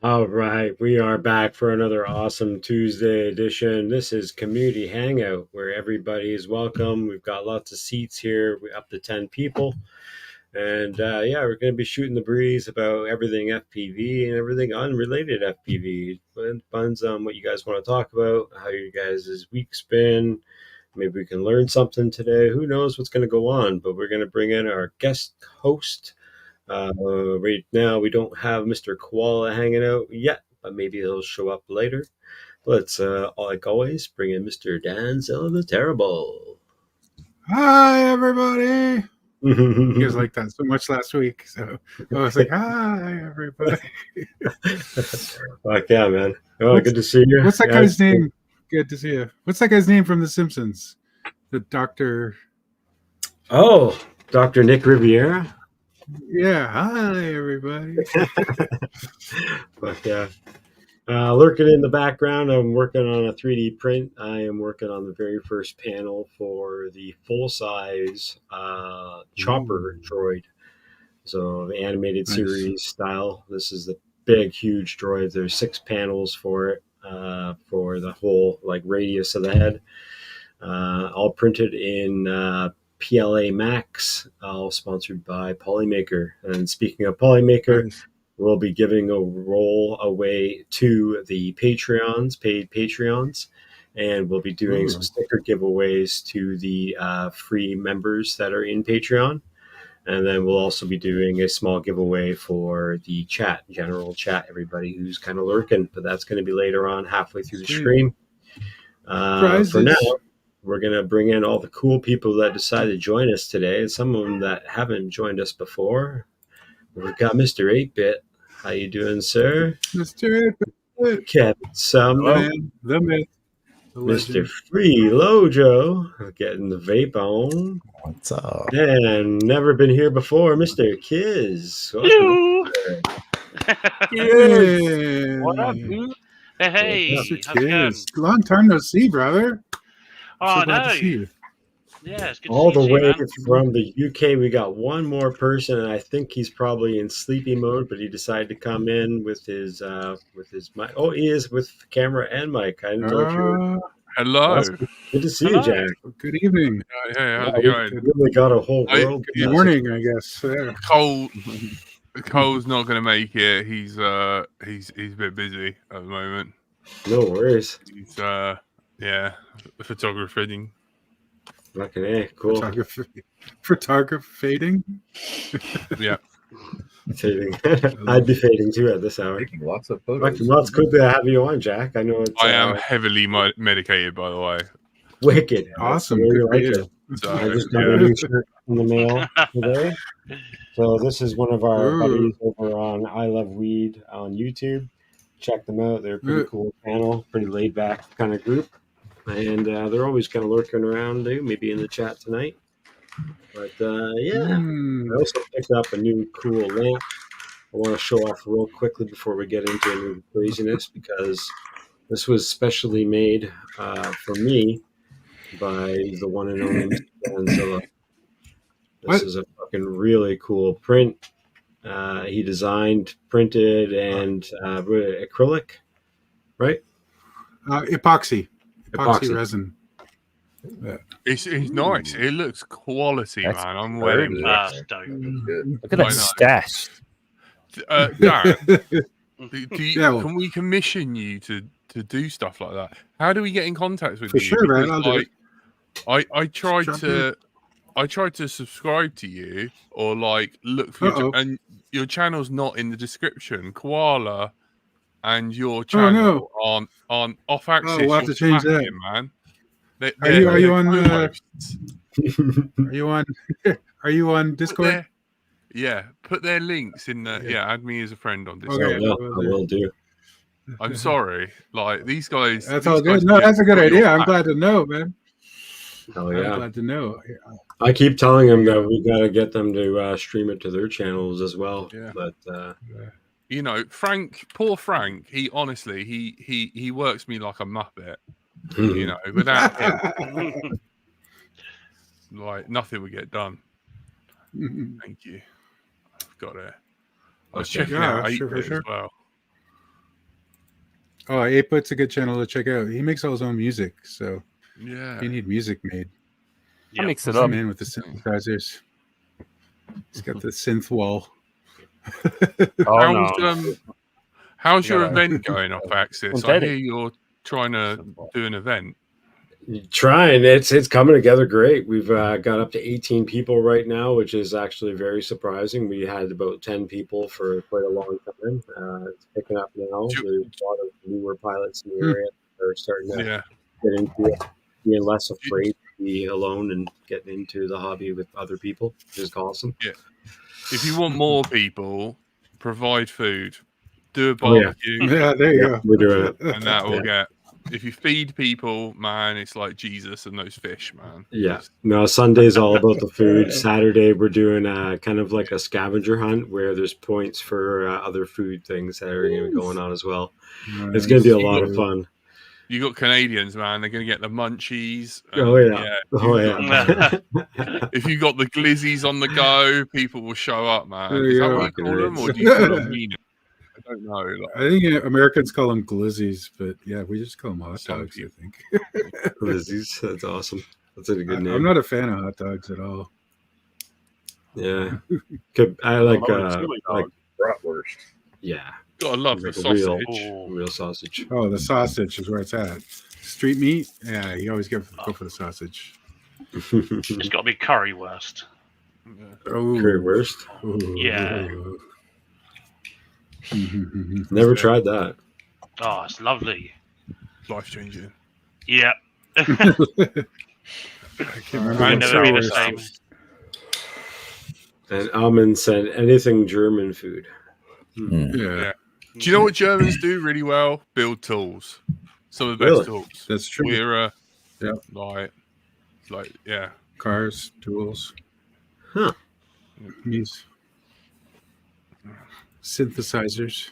All right, we are back for another awesome Tuesday edition. This is Community Hangout where everybody is welcome. We've got lots of seats here, we up to 10 people. And yeah, we're going to be shooting the breeze about everything FPV and everything unrelated FPV. Depends on what you guys want to talk about, how you guys' week's been. Maybe we can learn something today. Who knows what's going to go on? But we're going to bring in our guest host. Right now, we don't have Mr. Koala hanging out yet, but maybe he'll show up later. Let's, like always, bring in Mr. Danzilla the Terrible. Hi, everybody. You guys liked that so much last week. So I was like, hi, everybody. Fuck yeah, man. Oh, good to see you. What's that guy's name? Good to see you. What's that guy's name from The Simpsons? The doctor. Oh, Dr. Nick Riviera. Yeah. Hi, everybody. Fuck yeah. Lurking in the background, I'm working on a 3D print. I am working on the very first panel for the full-size chopper droid. So the animated series style. This is the big, huge droid. There's 6 panels for it, for the whole like radius of the head. All printed in PLA Max, all sponsored by Polymaker. And speaking of Polymaker, we'll be giving a roll away to the Patreons, paid Patreons, and we'll be doing some sticker giveaways to the free members that are in Patreon. And then we'll also be doing a small giveaway for the chat, general chat, everybody who's kind of lurking. But that's going to be later on, halfway through the stream. For now, we're going to bring in all the cool people that decided to join us today, and some of them that haven't joined us before. We've got Mr. 8-Bit. How you doing, sir? Mr. 8-Bit. Kevin Sumner. The myth. Mr. Free Lojo. Getting the vape on. What's up? And never been here before, Mr. Kiz. Hello. Yeah. What up, dude? Hey, how's it going? Long time no see, brother. Oh, so glad to see you. Yeah, it's good all to the see way you, man. from the UK. We got one more person, and I think he's probably in sleepy mode, but he decided to come in with his mic. Oh, he is with camera and mic. I didn't know if you were. Hello. Good to see you, Jack. Good evening. Hey, how's it going? We really got a whole world. Good morning, I guess. Yeah. Cole's not going to make it. He's a bit busy at the moment. No worries. He's photographing. Fucking A, cool. Photographing? Yeah. Fading. I'd be fading too at this hour. Taking lots of photos. Well, it's good to have you on, Jack. I know it's. I am heavily medicated, by the way. Wicked. Awesome. Good like it. So, I just got a new shirt in the mail today. So this is one of our buddies over on I Love Weed on YouTube. Check them out. They're a pretty cool channel, pretty laid back kind of group. And they're always kind of lurking around, maybe in the chat tonight. But yeah, I also picked up a new cool lamp. I want to show off real quickly before we get into any craziness, because this was specially made for me by the one and only Danzilla. This is a fucking really cool print. He designed, printed, and acrylic, right? Epoxy resin. Yeah. It's nice. It looks quality, man. I'm wearing that. Look at that stash. Darren, can we commission you to do stuff like that? How do we get in contact with you? Sure, man. I tried to subscribe to you or like look for you, and your channel's not in the description. Koala and your channel aren't off axis. Oh, we'll have to change that, man. Are you on Discord? Yeah, put their links in the add me as a friend on Discord. Okay, I will do. I'm sorry, like these guys. That's all good. No, that's a good idea. I'm glad to know, man. Oh yeah, I'm glad to know. I keep telling them that we got to get them to stream it to their channels as well. Yeah. But you know, poor Frank. He honestly, he works me like a muppet. You know, without him, like nothing would get done. Thank you. I've got it. I was checking out 8-Bit as well. Oh, 8-Bit's a good channel to check out. He makes all his own music, so Yeah. you need music made. I mix it He's the up. man with the synthesizers. He's got the synth wall. Oh, How's your Yeah. event going off Axis? I Synthetic. hear you're trying to do an event. Trying. It's coming together great. We've got up to 18 people right now, which is actually very surprising. We had about 10 people for quite a long time. It's picking up now. There's a lot of newer pilots in the area that are starting to Yeah. get into it, being less afraid to be alone and getting into the hobby with other people, which is awesome. Yeah. If you want more people, provide food. Do a Oh, yeah. barbecue. Yeah, there you go. We're doing it. And that will Yeah. get. If you feed people, man, it's like Jesus and those fish, man. Yeah. No, Sunday's all about the food. Saturday, we're doing kind of like a scavenger hunt where there's points for other food things that are going to be going on as well. It's going to be a lot of fun. You got Canadians, man. They're going to get the munchies. Oh, yeah. If you got the glizzies on the go, people will show up, man. There Is you that go. what you call them, or do you call them mean? I don't know. I think Americans call them glizzies, but yeah, we just call them hot Some dogs, I people. think. Glizzies. That's awesome. That's a good name. I'm not a fan of hot dogs at all. Yeah. I like bratwurst. yeah. Gotta love the Like a sausage. real sausage. Oh, the sausage is where it's at. Street meat? Yeah, you always go for the sausage. It's got to be currywurst. Oh, Currywurst. Yeah. Never tried that. Oh, it's lovely. Life changing. Yeah. I can't remember. I'll what never be the sauce same. was. And Almond said anything German food. Yeah, Do you know what Germans do really well? Build tools. Some of the best tools. that's true. We're Yeah. like yeah. Cars, tools. Huh. These synthesizers.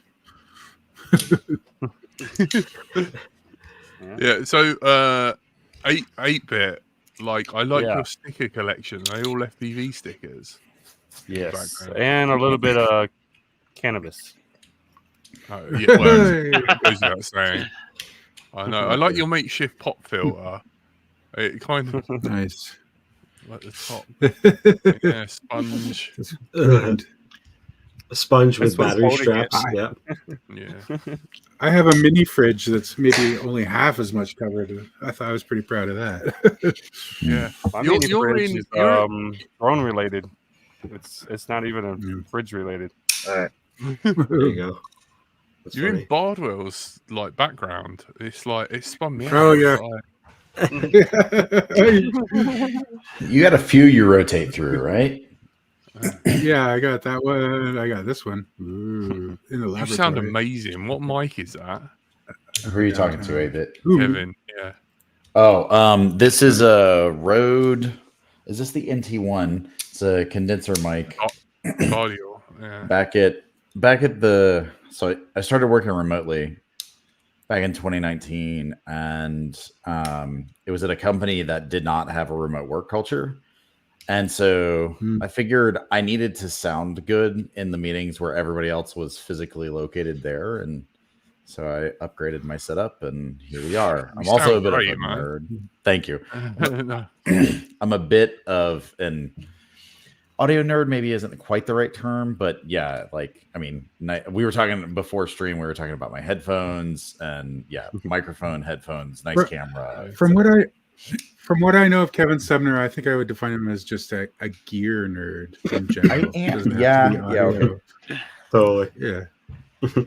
Yeah. So 8-bit. Like I like Yeah. your sticker collection. They all FPV stickers. Yes, Background. and a little bit of cannabis. Oh, yeah, well, it goes without saying. I know. I like your makeshift pop filter. It kind of Nice. like the top. Yeah, sponge. A sponge with That's what's battery holding it. straps. Yeah. Yeah. I have a mini fridge that's maybe only half as much covered. I thought I was pretty proud of that. Yeah. My You're- mini you're fridge in- is you're- drone related. It's not even a Yeah. fridge related. There you go. That's You're funny. in Bardwell's like background. It's like it spun me out. Oh, yeah. You got a few you rotate through, right? Yeah, I got that one. I got this one. Ooh, in the You laboratory. sound amazing. What mic is that? Who are you talking to, 8-bit? Ooh. Kevin. Yeah. Oh, this is a Rode. Is this the NT1? It's a condenser mic. Audio. Yeah. Back at the so I started working remotely back in 2019, and it was at a company that did not have a remote work culture. And so I figured I needed to sound good in the meetings where everybody else was physically located there. And so I upgraded my setup, and here we are. I'm also a sound bit great, of a man. nerd. Thank you. No. I'm a bit of an audio nerd, maybe isn't quite the right term, but yeah, like, I mean, we were talking before stream, we were talking about my headphones and yeah, microphone, headphones, nice camera. From what I know of Kevin Sumner, I think I would define him as just a gear nerd in general. I am- Doesn't have to yeah, be yeah, audio. Totally. Yeah.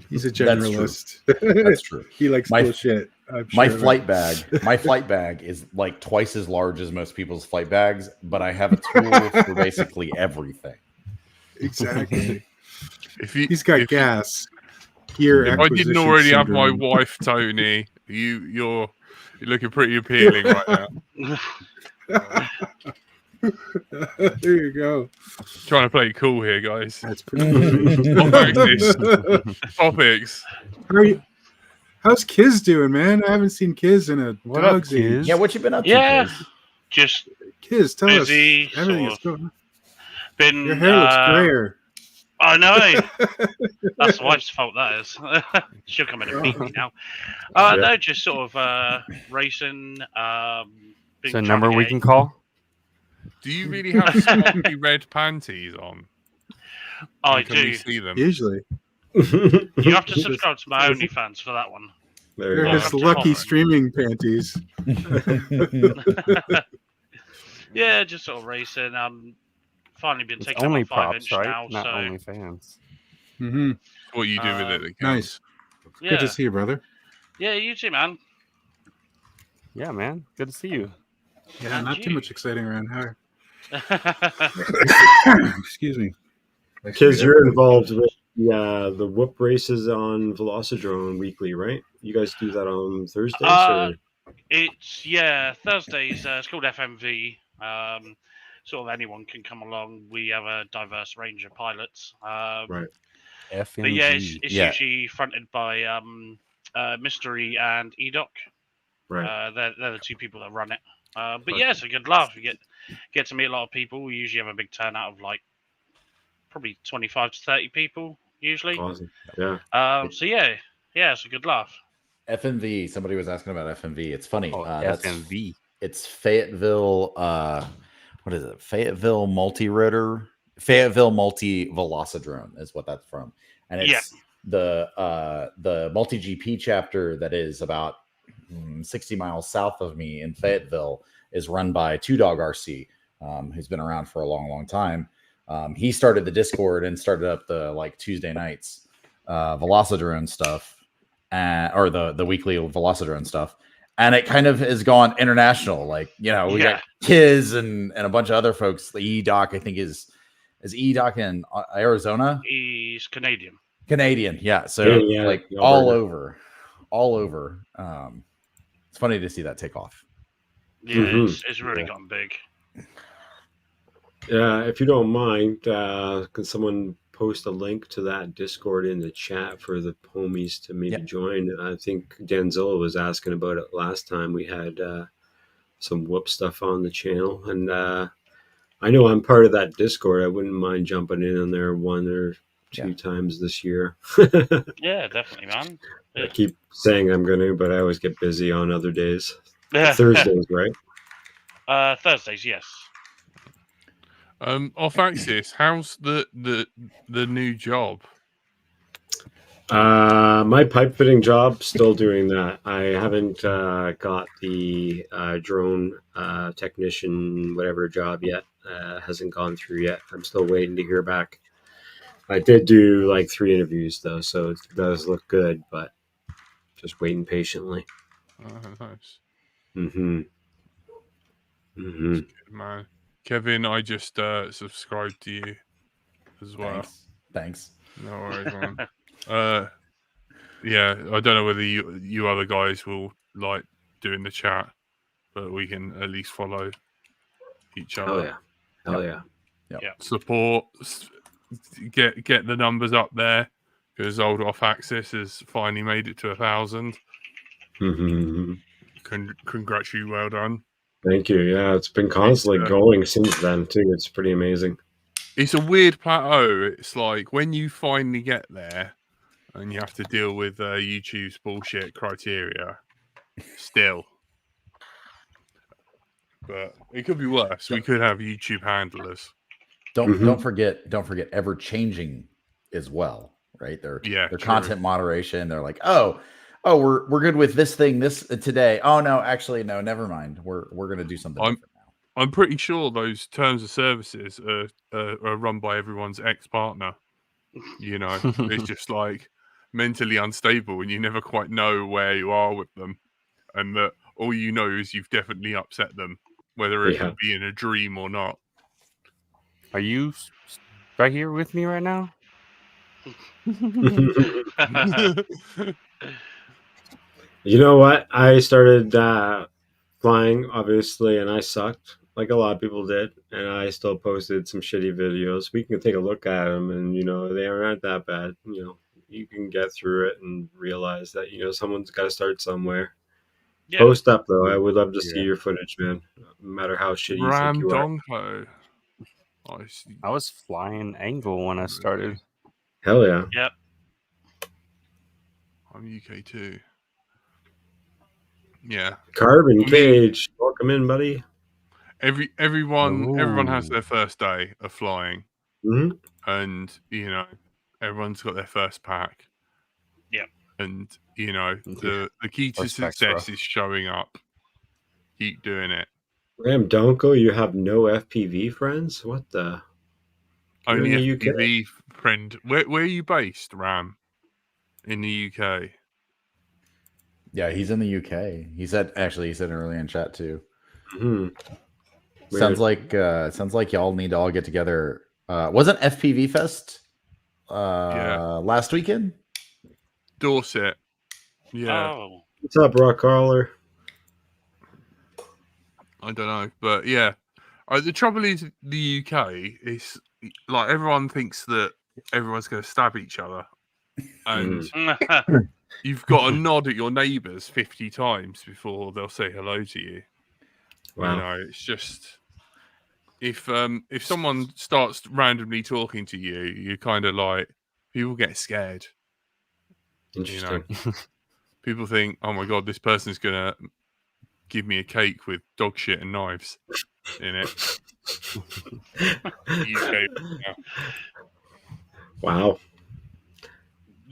He's a That's true. generalist. That's true. He likes My- cool shit. I'm My sure. flight bag is like twice as large as most people's flight bags, but I have a tool for basically everything. Exactly. He's got gas. Gear. If I didn't acquisition already have my syndrome. wife Tony, you're looking pretty appealing right now. There you go. Trying to play it cool here, guys. That's pretty good. Topics. How's Kiz doing, man? I haven't seen Kiz in a What up, dog's age. Kiz? Yeah, what you been up to? Yeah. Chris? Just Kiz, tell busy. us everything Sort that's going on. been Your hair looks grayer. I know. That's the wife's fault, that is. She'll come in and beat me now. No, just sort of racing. Is there a number we can call? Do you really have sparkly red panties on? I Can we do. see them? Usually. You have to subscribe to my OnlyFans for that one. They're I'll his have to lucky follow. streaming panties. Yeah, just sort of racing. Finally been It's taking only up a props, 5-inch right? now, Not so only fans. Mm-hmm. What you do with it? that counts. Nice. yeah, Good to see you, brother. yeah, you too, man. Yeah, man. Good to see you. Yeah, And not too you. much exciting around here. Excuse me. Because you're involved with the whoop races on Velocidrone weekly, right? You guys do that on Thursdays? Or? It's Thursdays. It's called FMV. Sort of anyone can come along. We have a diverse range of pilots. Right. FMG. But yeah, it's Yeah. usually fronted by Mystery and Edoc. Right. They're the two people that run it. But yeah, it's a good laugh. You get to meet a lot of people. We usually have a big turnout of like probably 25 to 30 people usually. Awesome. Yeah. So yeah, it's a good laugh. FMV. Somebody was asking about FMV. It's funny. Oh, That's FMV. It's Fayetteville. What is it? Fayetteville multi-rotor. Fayetteville multi-velocidrone is what that's from, and it's the multi GP chapter that is about 60 miles south of me in Fayetteville is run by Two Dog RC, who's been around for a long time. He started the Discord and started up the like Tuesday nights Velocidrone stuff, or the weekly Velocidrone stuff. And it kind of has gone international. Like, we got Kiz and a bunch of other folks. The E-Doc, I think, is E-Doc in Arizona? He's Canadian. Canadian, yeah. So, like, all over. It's funny to see that take off. Yeah, it's really gotten big. Yeah, if you don't mind, can someone post a link to that Discord in the chat for the homies to maybe join? I think Danzilla was asking about it last time. We had some whoop stuff on the channel, and I know I'm part of that Discord. I wouldn't mind jumping in on there one or two times this year. Yeah, definitely, man. I keep saying I'm going to, but I always get busy on other days. Thursdays, right? Thursdays, yes. Off Axis, how's the new job? My pipe fitting job, still doing that. I haven't got the drone technician whatever job yet. Hasn't gone through yet. I'm still waiting to hear back. I did do like 3 interviews though, so it does look good, but just waiting patiently. Nice. Mm-hmm. Man, Kevin, I just subscribed to you as well. Thanks. No worries, man. Yeah, I don't know whether you other guys will like doing the chat, but we can at least follow each other. Hell yeah. Support, get the numbers up there, because Old Off Axis has finally made it to 1,000. Mm-hmm. Congrats you, well done. Thank you. Yeah, it's been constantly going since then too. It's pretty amazing. It's a weird plateau. It's like when you finally get there and you have to deal with YouTube's bullshit criteria still. But it could be worse. We could have YouTube handlers. Don't forget ever changing as well, right? They're content moderation. They're like, oh, we're good with this thing this today. Oh no, actually no, never mind. We're gonna do something different now. I'm pretty sure those terms of services are run by everyone's ex-partner. It's just like mentally unstable, and you never quite know where you are with them, and that all you know is you've definitely upset them, whether it could be in a dream or not. Are you right here with me right now? You know what? I started flying, obviously, and I sucked, like a lot of people did, and I still posted some shitty videos. We can take a look at them, and, they aren't that bad. You can get through it and realize that, someone's got to start somewhere. Yeah. Post up, though. I would love to see your footage, man, no matter how shitty you think you are. Donko. I was flying angle when I started. Hell yeah. Yep. I'm UK too. Yeah. Carbon I mean- Cage, welcome in, buddy. Everyone has Ooh. their first day of flying, hmm and everyone's got their first pack. Yeah. And the key to First pack's rough. success is showing up. Keep doing it. Ram Donko, you have no FPV friends? What the? You're Only in the UK. FPV friend. Where are you based, Ram? In the UK. Yeah, he's in the UK. He said earlier in chat too. hmm Sounds like y'all need to all get together. Wasn't FPV Fest last weekend? Dorset. Yeah. Oh. What's up, Rock Caller? I don't know, but yeah. The trouble is, the UK is like everyone thinks that everyone's going to stab each other, and you've got to nod at your neighbours 50 times before they'll say hello to you. Wow. It's just if someone starts randomly talking to you, you kind of like people get scared. Interesting. People think, oh my god, this person's gonna give me a cake with dog shit and knives in it. UK. Wow.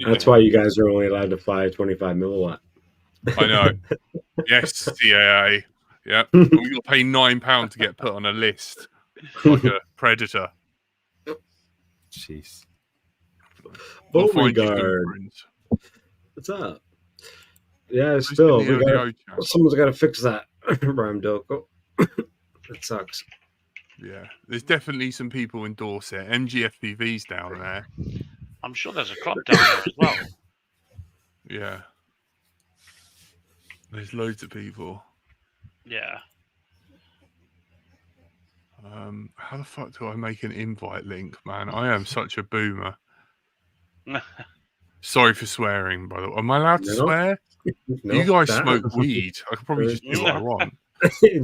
That's why you guys are only allowed to fly 25 milliwatt. I know. Yes, CAA. Yeah. You'll pay £9 to get put on a list like a predator. Jeez. We'll find you some Beauregard. friends. What's up? Yeah, Who's still, in the audio chat? someone's got to fix that, Ram Doko. That sucks. Yeah, there's definitely some people in Dorset. MGFPV's down there. I'm sure there's a club down there as well. Yeah. There's loads of people. Yeah. How the fuck do I make an invite link, man? I am such a boomer. Sorry for swearing, by the way. Am I allowed to No. swear? No, You guys that- smoke weed. I could probably just do what I want.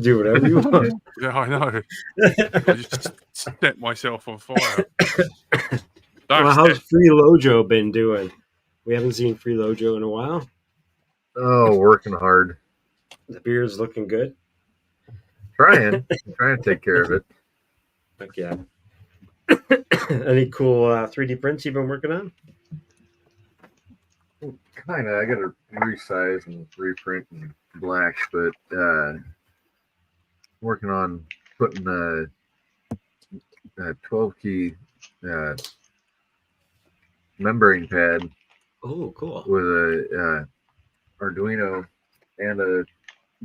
Do whatever you want. Yeah, I know. I just set myself on fire. Well, how's Free Lojo been doing? We haven't seen Free Lojo in a while. Oh, working hard. The beard's looking good. Trying to take care of it. Heck yeah. Any cool 3D prints you've been working on? Kind of. I got to resize and reprint and black, but working on putting a 12 key membrane pad Oh, cool. with a Arduino and a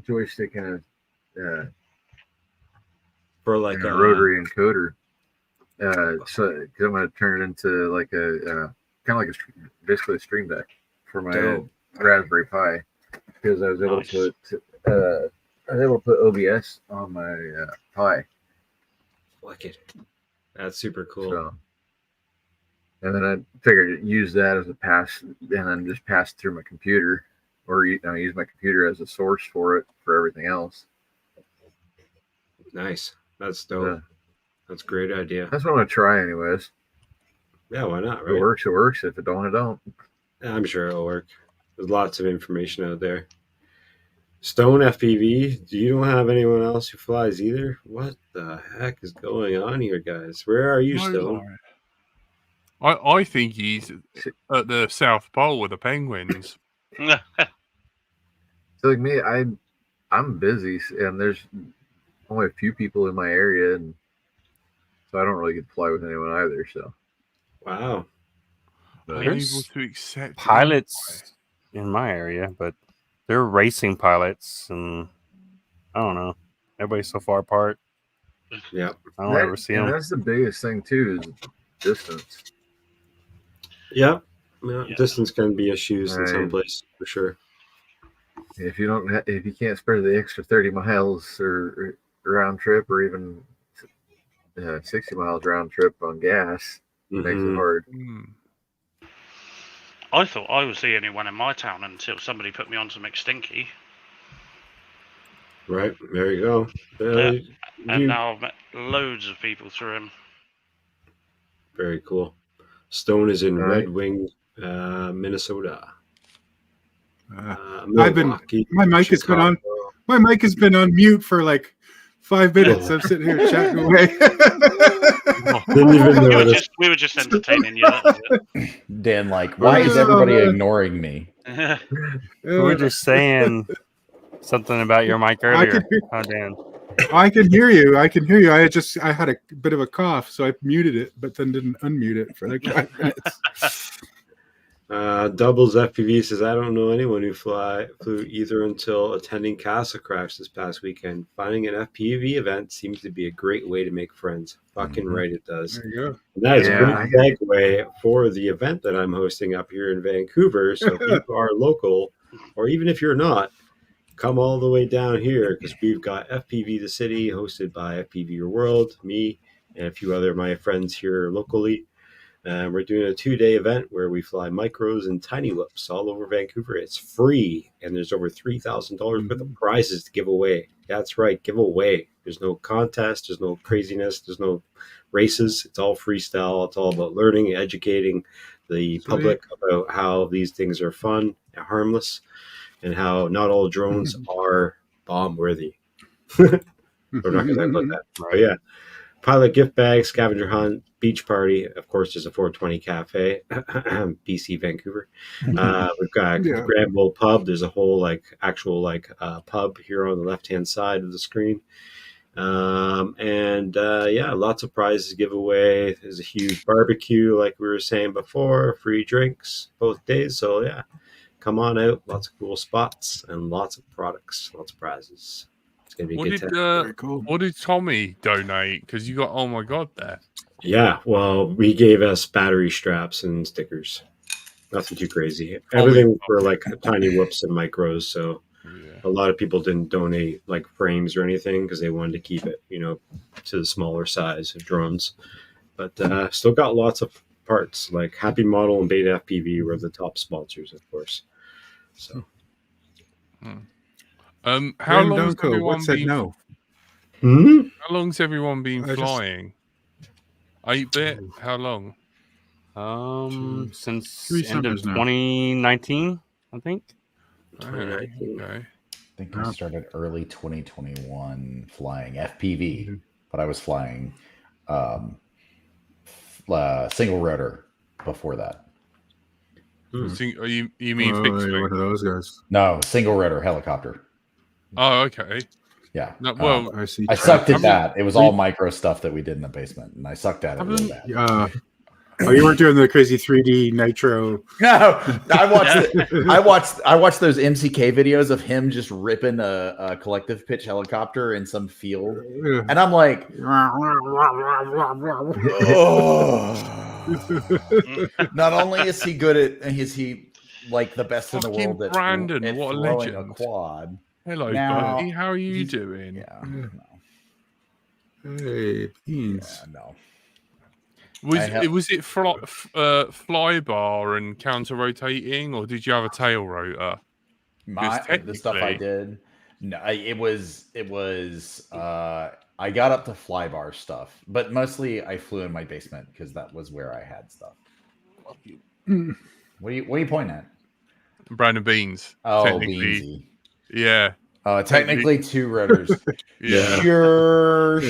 joystick and a For like a rotary encoder. So cause I'm going to turn it into like a kind of like basically a stream deck for my Dope. Raspberry Pi, because I was able to put OBS on my Pi. Like it. That's super cool. So, and then I figured use that as a pass, and then just pass through my computer, or use my computer as a source for it for everything else. Nice. That's dope. Yeah. That's a great idea. That's what I'm gonna try, anyways. Yeah, why not? If Right? it works, it works. If it don't, it don't. I'm sure it'll work. There's lots of information out there. Stone FPV, you don't have anyone else who flies either? What the heck is going on here, guys? Where are you, No Stone? lie. I think he's at the South Pole with the penguins. So like me, I'm busy, and there's only a few people in my area, and so I don't really get to fly with anyone either. So Wow. I'm There's able to accept pilots in my area, but they're racing pilots, and I don't know. Everybody's so far apart. Yeah. I don't ever see them. That's the biggest thing too, is distance. Yeah. Yeah. Yeah. Distance can be issues in some Right. places for sure. If you can't spare the extra 30 miles or round trip, or even 60 miles round trip on gas, it makes it Mhm. hard. I thought I was the only one in my town until somebody put me on some McStinky. Right. There you go. Yeah. And You- now I've met loads of people through him. Very cool. Stone is in All Red right. Wing, Minnesota. I've been. Milwaukee, My mic has been on. Chicago. My mic has been on mute for like 5 minutes. I'm sitting here chatting away. Didn't even notice. We were just entertaining you. That was Dan, like, why is everybody ignoring me? it. We were just saying something about your mic earlier. Oh, Dan. I can hear you. I can hear you. I had a bit of a cough, so I muted it, but then didn't unmute it for like 5 minutes. Doubles FPV says, I don't know anyone who flew either until attending Castle Crash this past weekend. Finding an FPV event seems to be a great way to make friends. Fucking right it does. There you go. And that is Yeah. a great segue for the event that I'm hosting up here in Vancouver. So if you are local, or even if you're not, come all the way down here because we've got FPV The City hosted by FPV Your World, me, and a few other of my friends here locally. We're doing a 2-day event where we fly micros and tiny whoops all over Vancouver. It's free, and there's over $3,000 worth of prizes to give away. That's right, give away. There's no contest, there's no craziness, there's no races. It's all freestyle. It's all about learning, educating the public about how these things are fun and harmless, and how not all drones are bomb worthy. We're not going to talk about that. But yeah. Pilot gift bag, scavenger hunt, beach party. Of course, there's a 420 cafe, BC, Vancouver. We've got Grand Bull Pub. There's a whole actual pub here on the left-hand side of the screen. Lots of prizes to give away. There's a huge barbecue, like we were saying before, free drinks both days. So yeah, come on out. Lots of cool spots and lots of products, lots of prizes. It's gonna be a good time. Very cool. What did Tommy donate? Because you got oh my god there. Yeah, well, he gave us battery straps and stickers. Nothing too crazy. Everything for like tiny whoops and micros. So a lot of people didn't donate like frames or anything because they wanted to keep it, to the smaller size of drones. But still got lots of parts. Like Happy Model and Beta FPV were the top sponsors, of course. So. How long has everyone said been? No? How long's everyone been flying? 8-bit? How long? Since Three end of summers now. 2019, I think. Okay. I think I started early 2021 flying FPV, but I was flying single rotor before that. You mean fixed wing? One of those guys. No, single rotor helicopter. Oh, okay. Yeah. No, well, I see. I sucked at that. It was all micro stuff that we did in the basement, and I sucked at it really bad. Oh, you weren't doing the crazy 3D nitro. No, I watched those MCK videos of him just ripping a collective pitch helicopter in some field, and I'm like, not only is he good is he like the best in the Fucking world at Brandon, what a throwing legend. a quad. hello, Now, buddy. How are you doing? Yeah. Hey, beans. Yeah, no. Was it flybar and counter rotating, or did you have a tail rotor? The stuff I did, no, it was. I got up to flybar stuff, but mostly I flew in my basement because that was where I had stuff. What are you pointing at? Brandon Beans. Oh, technically. Beansy. Yeah. Technically 2 rotors. Yeah. Sure.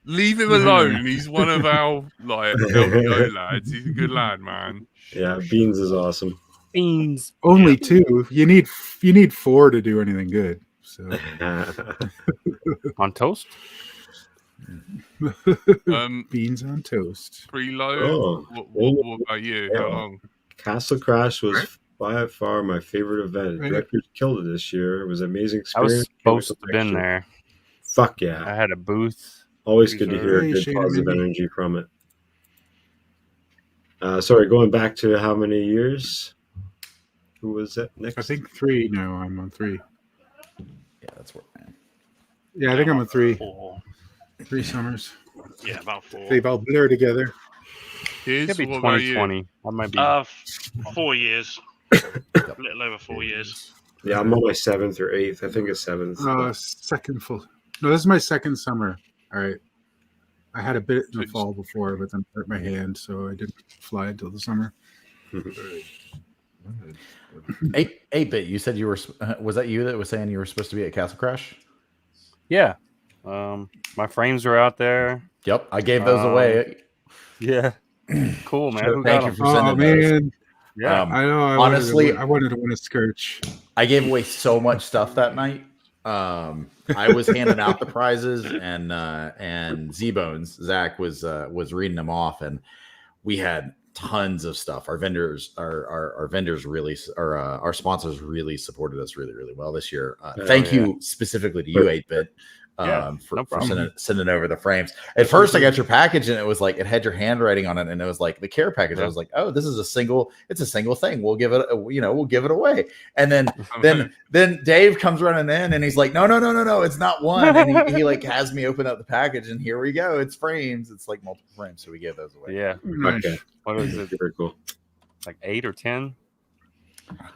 Leave him alone. He's one of our LVO lads. He's a good lad, man. Yeah, Beans is awesome. Beans. Only 2. You need 4 to do anything good. So On toast? beans on toast. Preload. Oh, what about you? How long? Castle Crash was by far my favorite event. Directors killed it this year. It was an amazing I was experience. supposed to have been there. Fuck yeah. I had a booth. Always good to hear good positive energy from it. Sorry, going back to how many years? Who was it next? I think 3 now. I'm on 3. Yeah, that's what. Yeah, I think I'm on 3. 4. 3 summers. Yeah, about 4. They've all blur together. Kids, Could be what about you? 2020. That might be. 4 years. A little over 4 years. Yeah, I'm on my 7th or 8th. I think it's 7th. Second full. No, this is my second summer. All right. I had a bit in the fall before, but then hurt my hand, so I didn't fly until the summer. 8-bit. You said you were. Was that you that was saying you were supposed to be at Castle Crash? Yeah. My frames were out there. Yep, I gave those away. Yeah. Cool, man. Who Thank got you them? for sending those. Yeah. I know. Honestly, I wanted to win a Scourge. I gave away so much stuff that night. I was handing out the prizes, and Z-Bones, Zach was reading them off, and we had tons of stuff. Our vendors, our vendors really, our sponsors really supported us really, really well this year. Thank you specifically to you, 8-bit. For sending over the frames. At first, I got your package and it was like it had your handwriting on it, and it was like the care package. I was like, "Oh, this is a single thing. We'll give it, we'll give it away." And then Dave comes running in and he's like, "No, it's not one." And he like has me open up the package, and here we go. It's frames. It's like multiple frames, so we gave those away. Yeah. Okay. What was it? Very cool. Like 8 or 10? Something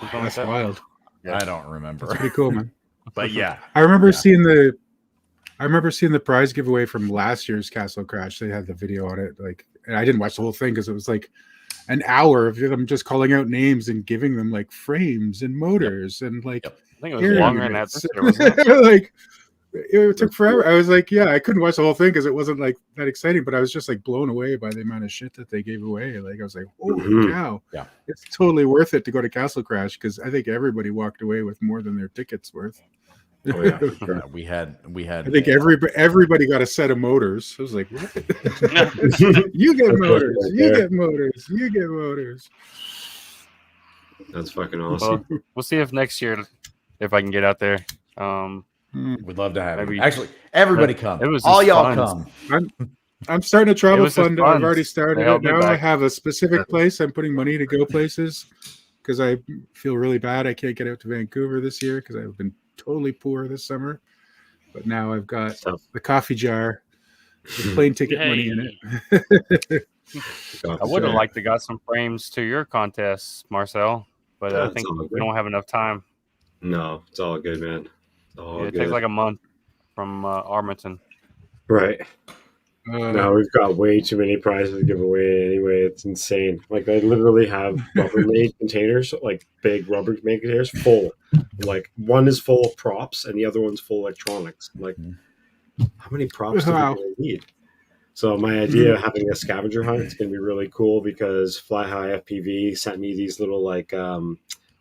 like That's that. wild. I don't remember. That's pretty cool, man. But yeah, I remember seeing the prize giveaway from last year's Castle Crash. They had the video on it, like, and I didn't watch the whole thing because it was like an hour of them just calling out names and giving them like frames and motors and like. I think it was longer than that. This year, wasn't it? Like it took forever. I was like, yeah, I couldn't watch the whole thing because it wasn't like that exciting, but I was just like blown away by the amount of shit that they gave away. Like I was like, holy cow. Yeah. It's totally worth it to go to Castle Crash because I think everybody walked away with more than their ticket's worth. Oh, yeah. we had. I think everybody got a set of motors. I was like, what? You get motors. You get motors. You get motors. That's fucking awesome. Well, we'll see if next year, if I can get out there. We'd love to have you. Maybe- Actually, everybody come. It was All just y'all fun. come. I'm starting a travel was just fund. fun. I've already started They it. held me Now I back. have a specific place. I'm putting money to go places because I feel really bad. I can't get out to Vancouver this year because I've been totally poor this summer. But now I've got the coffee jar with plane ticket money in it. I would have liked to got some frames to your contest, Marcel, but I think we don't have enough time. No, it's all good, man. It takes like a month from Arlington. Right. No, we've got way too many prizes to give away anyway. It's insane. Like, I literally have Rubbermaid containers, like big Rubbermaid containers full. Like, one is full of props and the other one's full of electronics. I'm like, how many props do we really need? So my idea of having a scavenger hunt is going to be really cool because Fly High FPV sent me these little like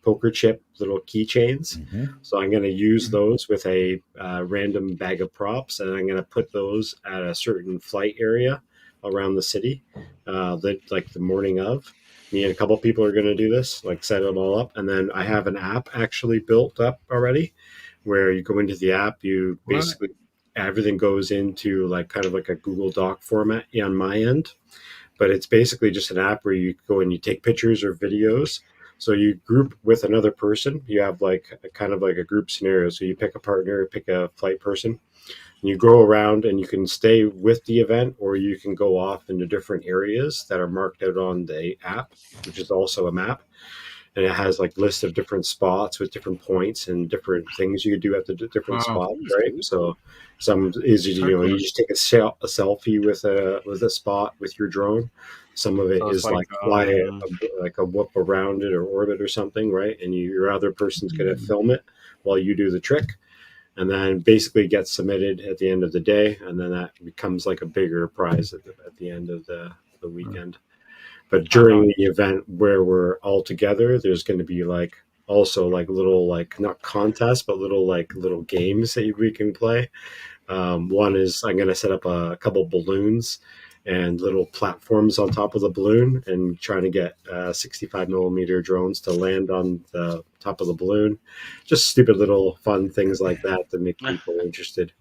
poker chip little keychains. So I'm going to use those with a random bag of props, and I'm going to put those at a certain flight area around the city, like the morning of. Me and a couple people are going to do this, like set them all up, and then I have an app actually built up already, where you go into the app, you basically everything goes into like kind of like a Google Doc format on my end, but it's basically just an app where you go and you take pictures or videos. So you group with another person. You have like a kind of like a group scenario. So you pick a partner, pick a flight person, and you go around and you can stay with the event, or you can go off into different areas that are marked out on the app, which is also a map. And it has like lists of different spots with different points and different things you could do at the different spots, right? So some is you just take a selfie with a spot with your drone. Some of it is like fly like a whoop around it or orbit or something, right? And your other person's going to film it while you do the trick, and then basically gets submitted at the end of the day, and then that becomes like a bigger prize at the end of the weekend. But during the event where we're all together, there's going to be like also like little like not contests, but little games that we can play. One is I'm going to set up a couple balloons and little platforms on top of the balloon and trying to get 65 millimeter drones to land on the top of the balloon. Just stupid little fun things like that to make people interested.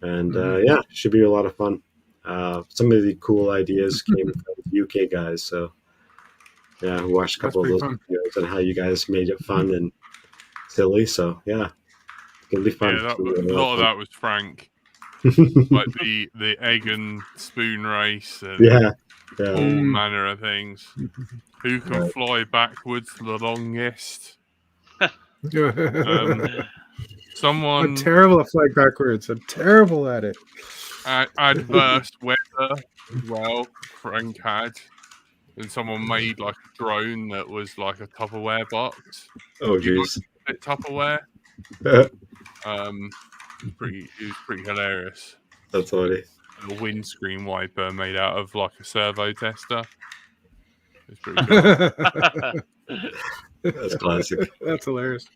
And yeah, should be a lot of fun. Some of the cool ideas came from the UK guys. So yeah, we watched a couple of those videos and how you guys made it fun and silly. So yeah, it'll be fun. Yeah, a lot of that was Frank. Like the egg and spoon race and all manner of things. Who can fly backwards the longest? I'm terrible at flying backwards. I'm terrible at it. adverse weather as well. Frank had, and someone made like a drone that was like a Tupperware box. Oh, You jeez. got Tupperware. It was pretty hilarious. That's funny. A windscreen wiper made out of like a servo tester. It's pretty cool. That's classic. That's hilarious.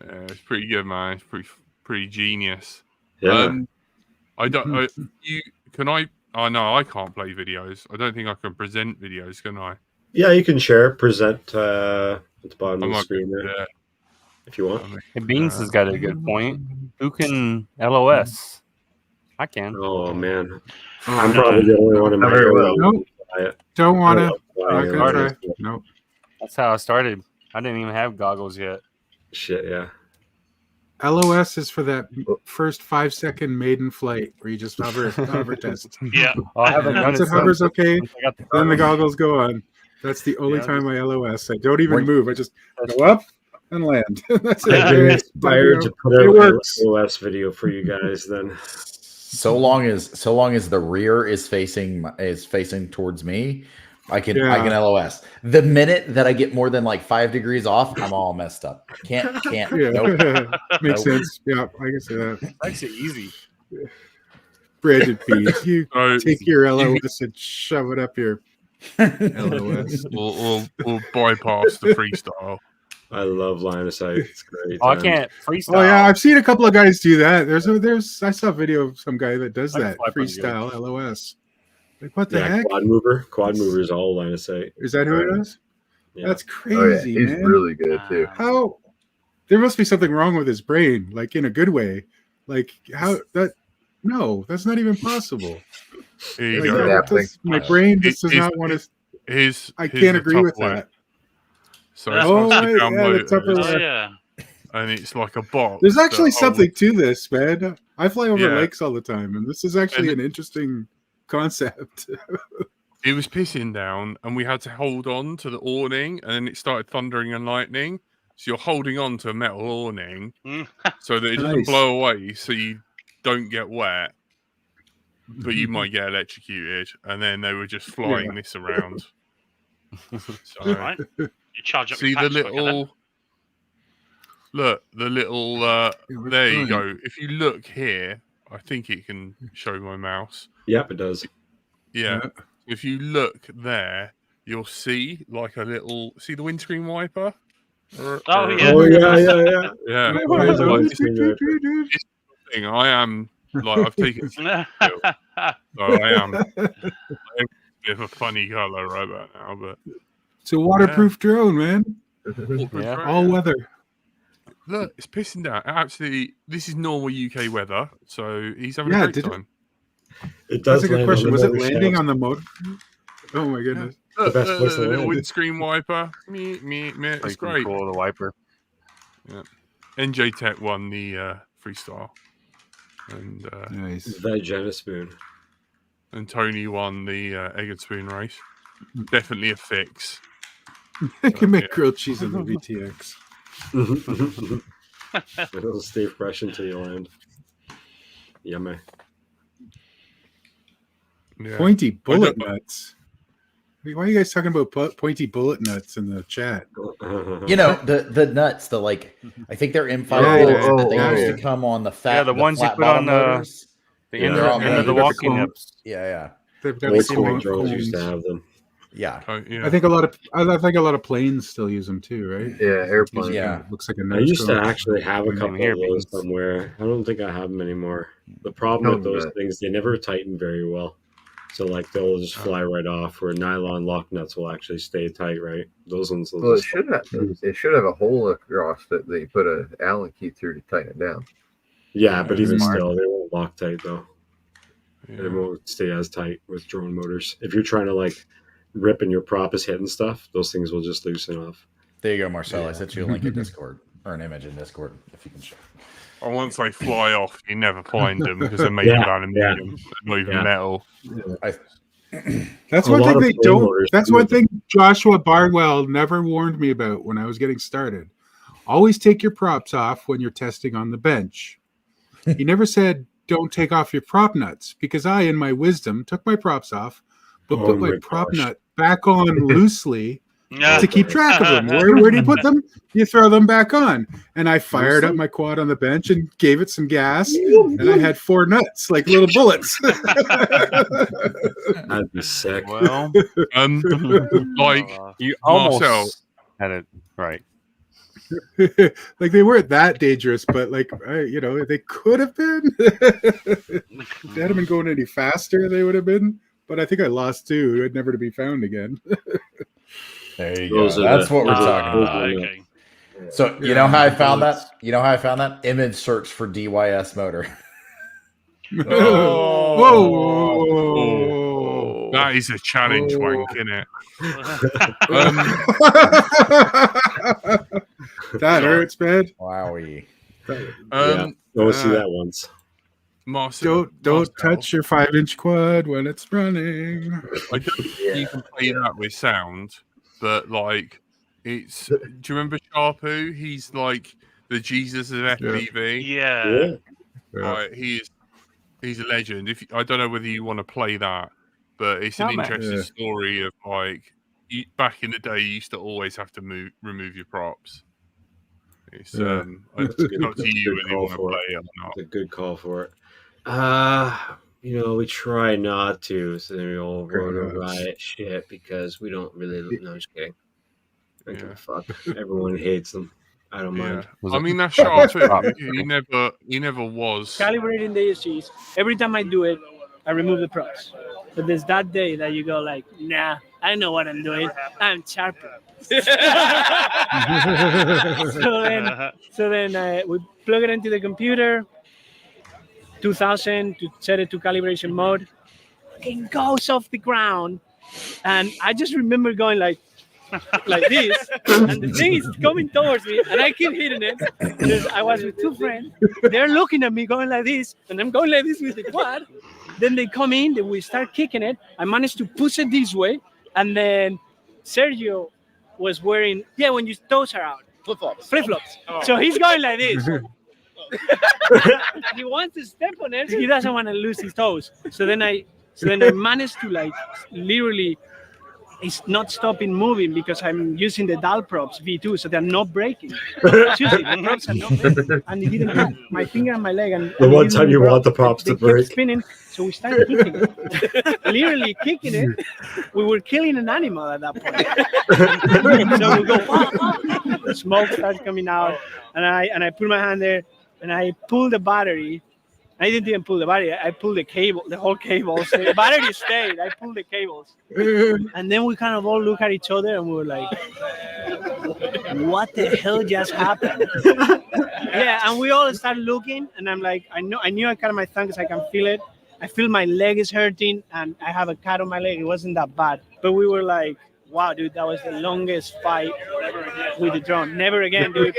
Yeah, it's pretty good, man. It's pretty genius. Yeah. I don't. Can I? Oh no, I can't play videos. I don't think I can present videos, can I? Yeah, you can share, present at the bottom of the screen there, Yeah. if you want. Hey, Beans has got a good point. Who can LOS? I can. Oh man, I'm probably the only one in my Very area. well. Nope. Don't want to. Not Not gonna try. Nope. That's how I started. I didn't even have goggles yet. Shit, yeah. LOS is for that first 5-second maiden flight where you just hover test. Yeah. I haven't done Once it it hovers since okay, I got the then the goggles. goggles go on. That's the only Yeah, time I LOS. I don't even Right. move. I just go up and land. That's I've been it. inspired to put It out works. an OS video for you guys then. So long as the rear is facing towards me, I can LOS. The minute that I get more than like 5 degrees off, I'm all messed up. Can't. Yeah, Nope. makes sense. Yeah, I can see that. It's actually easy. Brandon Pease, you So take your LOS and shove it up your LOS. we'll bypass the freestyle. I love line of sight. It's great. Oh, I can't freestyle. Oh yeah, I've seen a couple of guys do that. I saw a video of some guy that does I can that fly pretty freestyle LOS. Like what the Yeah, heck? quad mover is all line of sight. Is that who it is? Yeah. That's Oh yeah, crazy, he's man. really good too. How there must be something wrong with his brain, like in a good way. Like how that no, that's not even possible. Here you Like, go. Yeah. my brain just does not want to. I can't agree with that. So it's Oh, supposed to yeah, download the Tupperware. Oh yeah. and it's like a box. There's actually that something to this, man. I fly over Yeah. lakes all the time, and this is actually an interesting concept. It was pissing down, and we had to hold on to the awning, and then it started thundering and lightning. So you're holding on to a metal awning so that it doesn't Nice. blow away, so you don't get wet, but you might get electrocuted. And then they were just flying this around. So, Right. You charge up see your the packs quicker then. little there you go. If you look here, I think it can show my mouse. Yep, it does. Yeah. If you look there, you'll see like a little see the windscreen wiper. Oh, Oh yeah. yeah. Yeah. Why is it Like, always doing that? thing, I am like I've taken so I am a bit of a funny color right about now, but It's a waterproof drone, man. Yeah. All weather. Look, it's pissing down. Absolutely, this is normal UK weather, so he's having Yeah, a great time. It does. That's a good land question. on Was the it motor landing shaft. on the motor? Oh my goodness. Look, best place to little land. windscreen wiper. It's Freaking great. cool, the wiper. NJ Tech won the freestyle, and Nice. Vagina spoon. Tony won the egg and spoon race. Definitely a fix. I can make Yeah. grilled cheese in the VTX. It'll stay fresh until you land. Yummy. Yeah. Pointy bullet don't- nuts. Why are you guys talking about pointy bullet nuts in the chat? You know the nuts, the like I think they're M5 Yeah, bullets yeah, that they yeah, used yeah. to come on the fat. Yeah, the ones you flat put on bottom the- motors. The Yeah, end, they're all of, end of made the with walking cone. nips. Yeah, They've got Old the school same drones used to cones. have them. yeah. Yeah. I think a lot of planes still use them too, right? Yeah, airplane. Yeah. Kind of looks like a I nose used to cone. actually have a Even couple here, of those beans. somewhere. I don't think I have them anymore. The problem with Tell me those that. things, they never tighten very well. So like they'll just fly right off. Where nylon lock nuts will actually stay tight, right? Those ones will Well, it just should have a hole across that they put an Allen key through to tighten it down. yeah, but even Smart. still, they won't lock tight though. They won't stay as tight with drone motors. If you're trying to like rip and your prop is hitting stuff, those things will just loosen off. There you go, Marcel. I sent you a link in Discord or an image in Discord if you can show. And once they fly off, you never find them because they're made Yeah, of aluminium, not even yeah. metal. That's A one lot thing of they plane don't. motors That's do one it. thing Joshua Barnwell never warned me about when I was getting started. Always take your props off when you're testing on the bench. He never said don't take off your prop nuts, because I, in my wisdom, took my props off, but put my prop nut back on loosely to keep track of them. Where do you put them? You throw them back on. And I fired up my quad on the bench and gave it some gas, and I had 4 nuts, like little bullets. That'd be sick. Well, like you almost Marcel, had it right. Like they weren't that dangerous, but like they could have been. If they hadn't been going any faster, they would have been. But I think I lost 2. It never to be found again. There you go. That's what we're talking about. Okay. So you know how I found that? You know how I found that? Image search for DYS motor. Whoa! That is a challenge wank, isn't it? That hurts, man. Wowie. Don't see that once. Marcel, Don't touch your 5-inch quad when it's running. I don't think you can play that with sound, but like it's. Do you remember Sharpoo? He's like the Jesus of FPV. Yeah. Right, he's a legend. I don't know whether you want to play that, but it's an interesting story of like back in the day, you used to always have to remove your props. It's up to you whether you want to play it or not. It's a good call for it. We try not to, so then we all run a riot shit because we don't really. No, I'm just kidding. I don't give a fuck. Everyone hates them. I don't mind. I mean, that's Sharpoo. He never was calibrating the ESGs. Every time I do it, I remove the props. But there's that day that you go like, nah, I know what I'm doing. I'm sharper. so then we plug it into the computer. 2000 to set it to calibration mode. It goes off the ground, and I just remember going like this, and the thing is coming towards me, and I keep hitting it because I was with 2 friends. They're looking at me going like this, and I'm going like this with the quad. Then they come in, then we start kicking it. I managed to push it this way, and then Sergio was wearing when your toes are out, flip-flops. Oh. So he's going like this. He wants to step on it. He doesn't want to lose his toes. So then I managed to like literally. It's not stopping moving because I'm using the dial props V2, so they're not breaking. Seriously, the props are not breaking. And it didn't have my finger and my leg. And the one time you want the props to break. Spinning, so we started kicking it. Literally kicking it. We were killing an animal at that point. So we go, the smoke starts coming out, and I put my hand there, and I pull the battery. I didn't even pull the battery. I pulled the cable, the whole cable. So the battery stayed. I pulled the cables. And then we kind of all look at each other and we were like, what the hell just happened? And we all started looking. And I'm like, I knew I cut my thumb because I can feel it. I feel my leg is hurting and I have a cut on my leg. It wasn't that bad. But we were like, wow, dude, that was the longest fight with the drone. Never again, dude.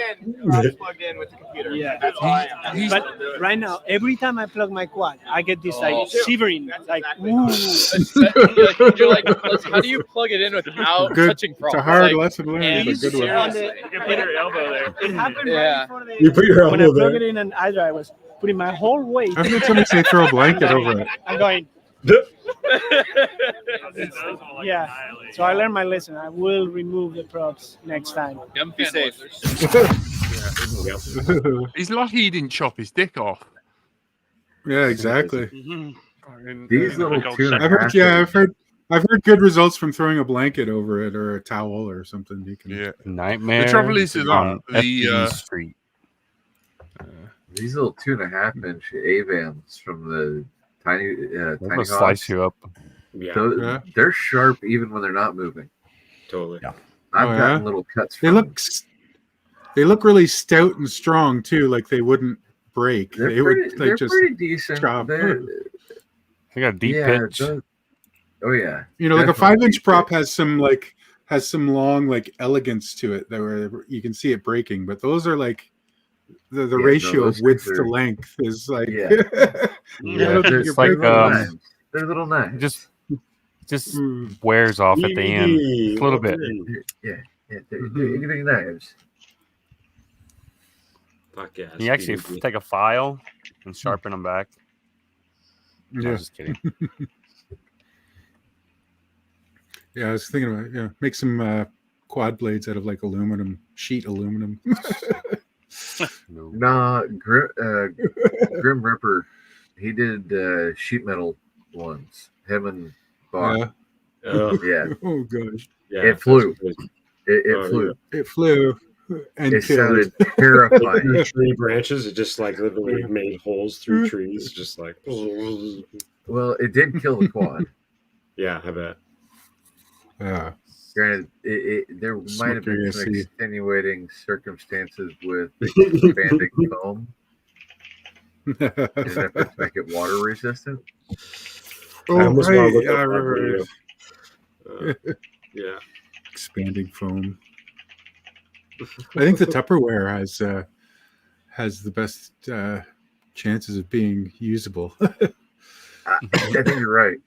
Plugged in with the computer. Yeah. But right now, every time I plug my quad, I get this like shivering, like, ooh. You're like, how do you plug it in without touching props? It's a hard lesson learned. You put your elbow there. It happened right before you put your elbow when I there. plugged it in, and I was putting my whole weight. I've heard somebody say throw a blanket over it. I'm going. So I learned my lesson. I will remove the props next time. Be safe. He's lucky he didn't chop his dick off. Yeah, exactly. These little I've heard good results from throwing a blanket over it or a towel or something. You can Nightmare. The trouble is on the street. These little 2.5-inch AVAMs from the tiny They'll slice you up. Yeah. They're sharp even when they're not moving. Totally. Yeah. I've gotten little cuts from They look really stout and strong too, like they wouldn't break. They're pretty decent. They got a deep pitch. Oh yeah. Like a 5-inch prop has some long like elegance to it where you can see it breaking, but those are like the ratio of width to length is like they're little knives. Just wears off at the end a little bit. They're knives. Fuck yeah. You actually take a file and sharpen them back. I Yeah. was just kidding. Yeah, I was thinking about make some quad blades out of like sheet aluminum. No. Nah, Grim Ripper, he did sheet metal ones. Him and Bach. Yeah. Oh gosh. Yeah. It flew. It Oh, flew. It flew and It killed. sounded terrifying. Through tree branches, it just like literally made holes through trees, just like. Well, it did kill the quad. Yeah, I bet. Granted, there might Smoke have been your some AC. extenuating circumstances with expanding foam in an effort to make it water resistant. Oh, I almost right. want to look Yeah, I up that remember. video. Yeah. Expanding foam. I think the Tupperware has the best chances of being usable. I think you're right.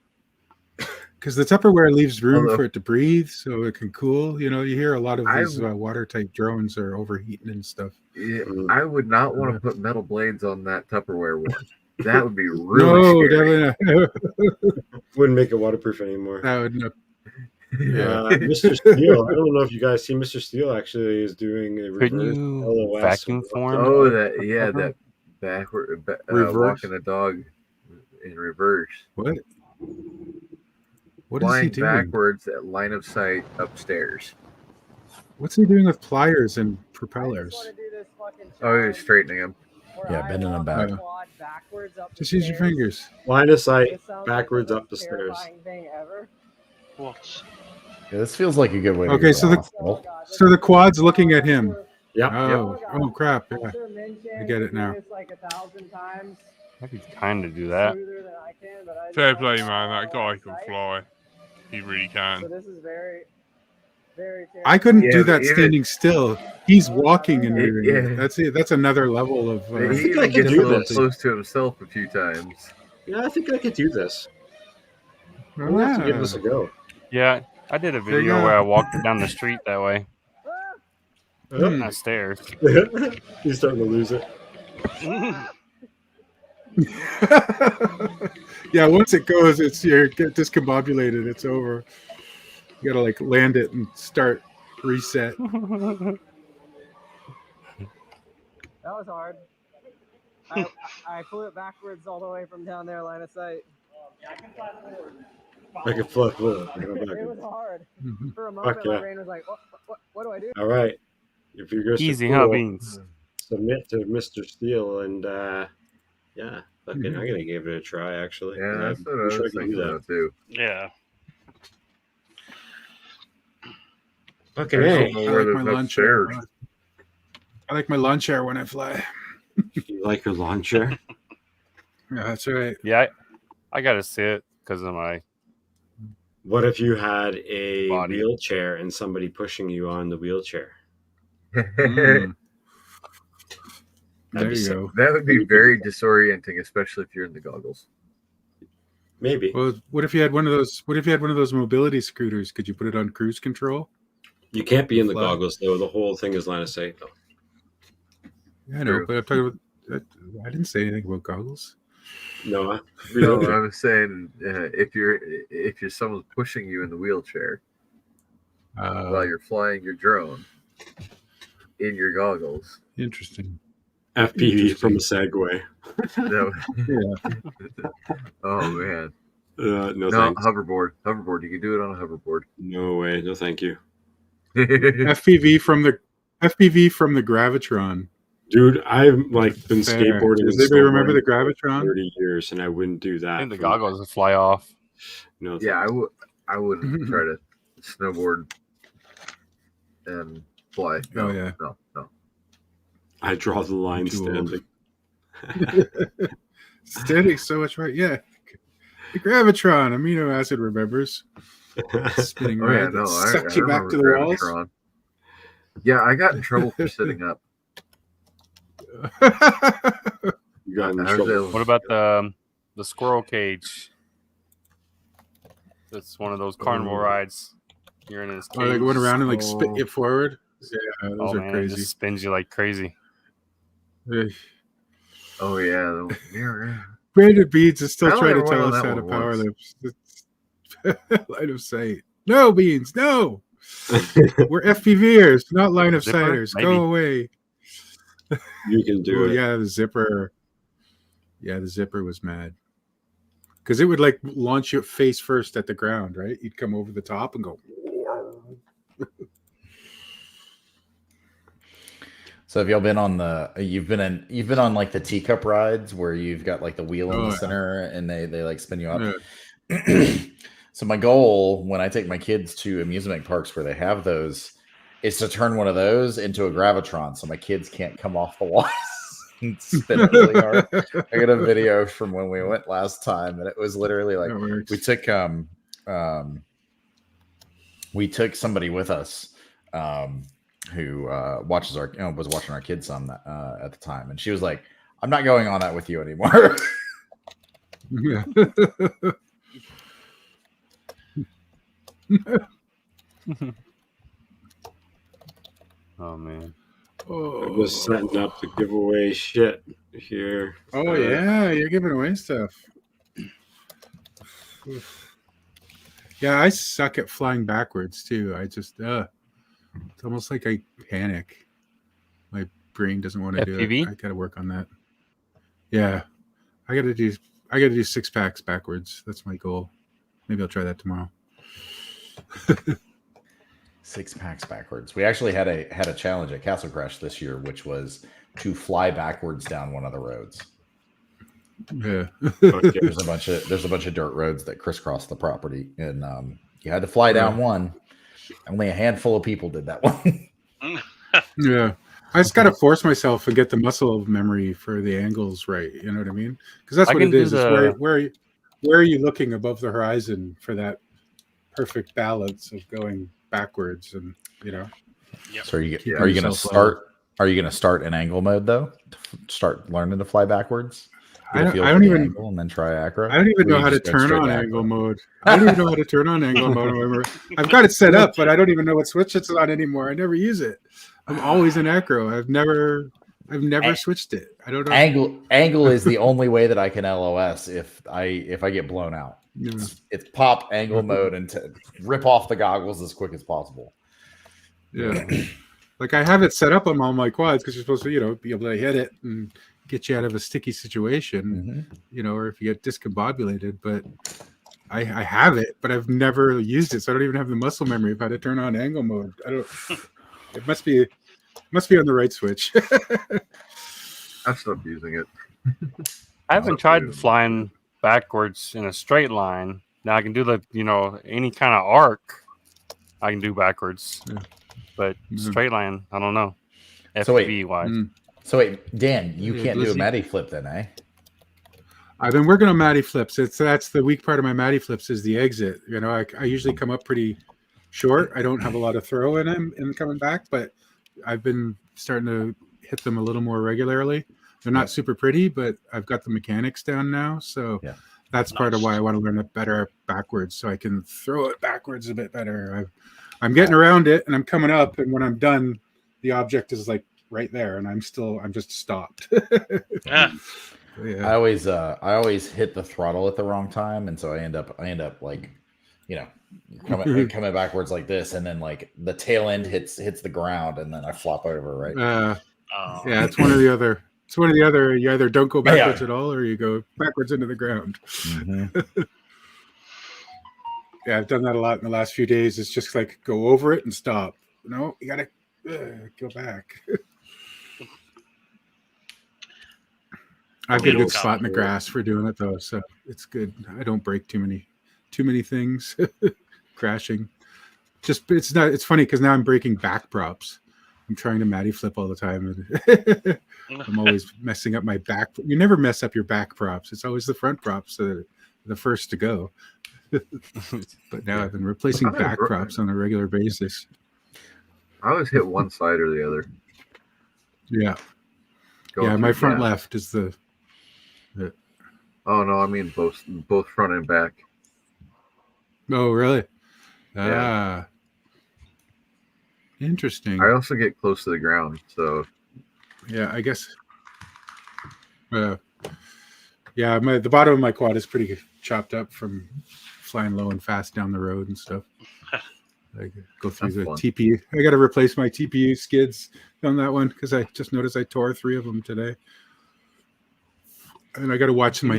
Because the Tupperware leaves room Although- for it to breathe, so it can cool. You hear a lot of these water-type drones are overheating and stuff. Yeah, I would not want to put metal blades on that Tupperware one. That would be really No, scary. definitely not. Wouldn't make it waterproof anymore. That would not. Yeah. Mr. Steele, I don't know if you guys see Mr. Steele actually is doing a Couldn't reverse you LOS. vacuum form? Oh, that backward Reverse? walking a dog in reverse. What? What is he Flying doing? backwards at line of sight upstairs. What's he doing with pliers and propellers? Oh, he's straightening him. Yeah, bending them back. Just use your fingers. Line of sight backwards up the stairs. What? Yeah, this feels like a good way to Okay, go so to the hospital. so the quad's looking at him. Yep. Oh crap! Yeah, I get it now. I could kind of do that. Fair play, man. That guy can fly. He really can. this is very, very. I couldn't Yeah, do but that even- standing still. He's walking and moving. Yeah. That's it. That's another level of. He I think even I could gets a do little this. close to himself a few times. Yeah, I think I could do this. I'm gonna have to give this a go. Yeah, I did a There you video go. where I walked down the street that way, Hmm. not stairs. He's starting to lose it. Yeah, once it goes, you get discombobulated. It's over. You gotta like land it and start reset. That was hard. I flew it backwards all the way from down there, line of sight. I can fly forward. It was hard. Mhm. For a moment, Fuck my yeah. brain was like, what do I do? All right. If you're going Easy, to huh, Beans? submit to Mr. Steele, and yeah, fucking, Mhm. I'm gonna give it a try. Actually, Yeah, that's what I I'm was sure I can thinking do that. about too. Yeah. Fucking I hey, don't know I where like my there's lawn enough chair. stairs. I like my lawn chair when I fly. you like your lawn chair? Yeah, that's right. Yeah, I gotta sit because of my. What if you had a Body. wheelchair and somebody pushing you on the wheelchair? Mm. That'd There be you sick. go. That would be very disorienting, especially if you're in the goggles. Maybe. Well, what if you had one of those? What if you had one of those mobility scooters? Could you put it on cruise control? You can't be in the Fly. goggles though. The whole thing is line of sight though. Yeah, I know, True. but I'm talking about. I didn't say anything about goggles. No, No, I was saying if someone's pushing you in the wheelchair while you're flying your drone in your goggles. Interesting. FPV from a Segway. No. Yeah. Oh man. No, No, thanks. hoverboard. Hoverboard. You can do it on a hoverboard. No way. No, thank you, FPV from the Gravitron. dude. I've like been Fair. skateboarding. Does and anybody remember the snowboarding for Gravitron? 30 years, and I wouldn't do I that. think the from- goggles would fly off. No, Yeah, thanks. I wouldn't try to snowboard and fly. No, Oh, yeah. No. I draw the line Too old. standing. Standing so much right. Yeah. The Gravitron, amino acid remembers. Spinning Oh right. yeah, that no. sucks I you back remember to the walls. Gravitron. Yeah, I got in trouble for sitting up. You got in I was trouble. able- What about the squirrel cage? That's one of those carnival rides. You're in this cage. Oh, they went around and like spit you forward. Yeah, those Oh are man, it crazy. just spins you like crazy. Ugh. Oh yeah. Yeah. Brandon Beans is still How trying to everyone tell on us that how to one power works. lift. Line of sight. No, Beans, no. We're FPVers, not line of Zipper? sighters. Maybe. Go away. You can do Oh it. yeah, the zipper. Yeah, the zipper was mad. Because it would like launch you face first at the ground, right? You'd come over the top and go. So have y'all been on you've been on like the teacup rides where you've got like the wheel in the center and they like spin you up. Yeah. So my goal when I take my kids to amusement parks where they have those is to turn one of those into a gravitron so my kids can't come off the walls and spin it really hard. I got a video from when we went last time and it was literally like we took somebody with us who was watching our kids some at the time, and she was like, "I'm not going on that with you anymore." Yeah. Oh man. I was setting up to give away shit here. Oh yeah, you're giving away stuff. Yeah, I suck at flying backwards too. I just it's almost like I panic. My brain doesn't want to do it. I gotta work on that. Yeah. I gotta do 6 packs backwards. That's my goal. Maybe I'll try that tomorrow. 6 packs backwards. We actually had a challenge at Castle Crash this year, which was to fly backwards down one of the roads. Yeah. There's a bunch of dirt roads that crisscross the property, and you had to fly down one. Only a handful of people did that one. Yeah. I just got to force myself and get the muscle memory for the angles right. You know what I mean? Because that's what it is. Where are you looking above the horizon for that perfect balance of going backwards and, you know? Yep. So are you going to start? Are you going to start in angle mode though? Start learning to fly backwards. I don't even angle and then try acro. I don't even know how to turn on angle mode. I don't even know how to turn on angle mode. I've got it set up, but I don't even know what switch it's on anymore. I never use it. I'm always in acro. I've never switched it. I don't know. Angle is the only way that I can LOS if I get blown out. Yeah. It's pop angle mode and to rip off the goggles as quick as possible. Yeah. Like I have it set up on all my quads because you're supposed to, be able to hit it and get you out of a sticky situation, or if you get discombobulated. But I have it, but I've never used it, so I don't even have the muscle memory of how to turn on angle mode. I don't. It must be on the right switch. I've stopped using it. I haven't tried flying backwards in a straight line. Now I can do any kind of arc. I can do backwards, but straight line, I don't know. FPV wise. So wait, Dan, you can't do a Matty flip then, eh? I've been working on Matty flips. That's the weak part of my Matty flips is the exit. I usually come up pretty short. I don't have a lot of throw in them in coming back, but I've been starting to hit them a little more regularly. They're not super pretty, but I've got the mechanics down now. So that's part of why I want to learn it better backwards so I can throw it backwards a bit better. I'm getting around it and I'm coming up, and when I'm done, the object is like right there, and I'm just stopped. Yeah. I always hit the throttle at the wrong time, and so I end up like, coming backwards like this, and then like the tail end hits the ground, and then I flop over, right? Yeah, it's one or the other. It's one or the other. You either don't go backwards at all, or you go backwards into the ground. Mm-hmm. Yeah, I've done that a lot in the last few days. It's just like go over it and stop. No, you gotta go back. I've got a good spot in the grass for doing it though, so it's good. I don't break too many things. Crashing. It's funny because now I'm breaking back props. I'm trying to Matty flip all the time. I'm always messing up my back. You never mess up your back props. It's always the front props that are the first to go. But now I've been replacing back props on a regular basis. I always hit one side or the other. Yeah. My front left is the. Oh no, I mean both front and back. Oh really? Yeah. Interesting. I also get close to the ground, so yeah, I guess. Yeah, Yeah, the bottom of my quad is pretty chopped up from flying low and fast down the road and stuff. I go through the TPU. I got to replace my TPU skids on that one because I just noticed I tore 3 of them today. And I got to watch my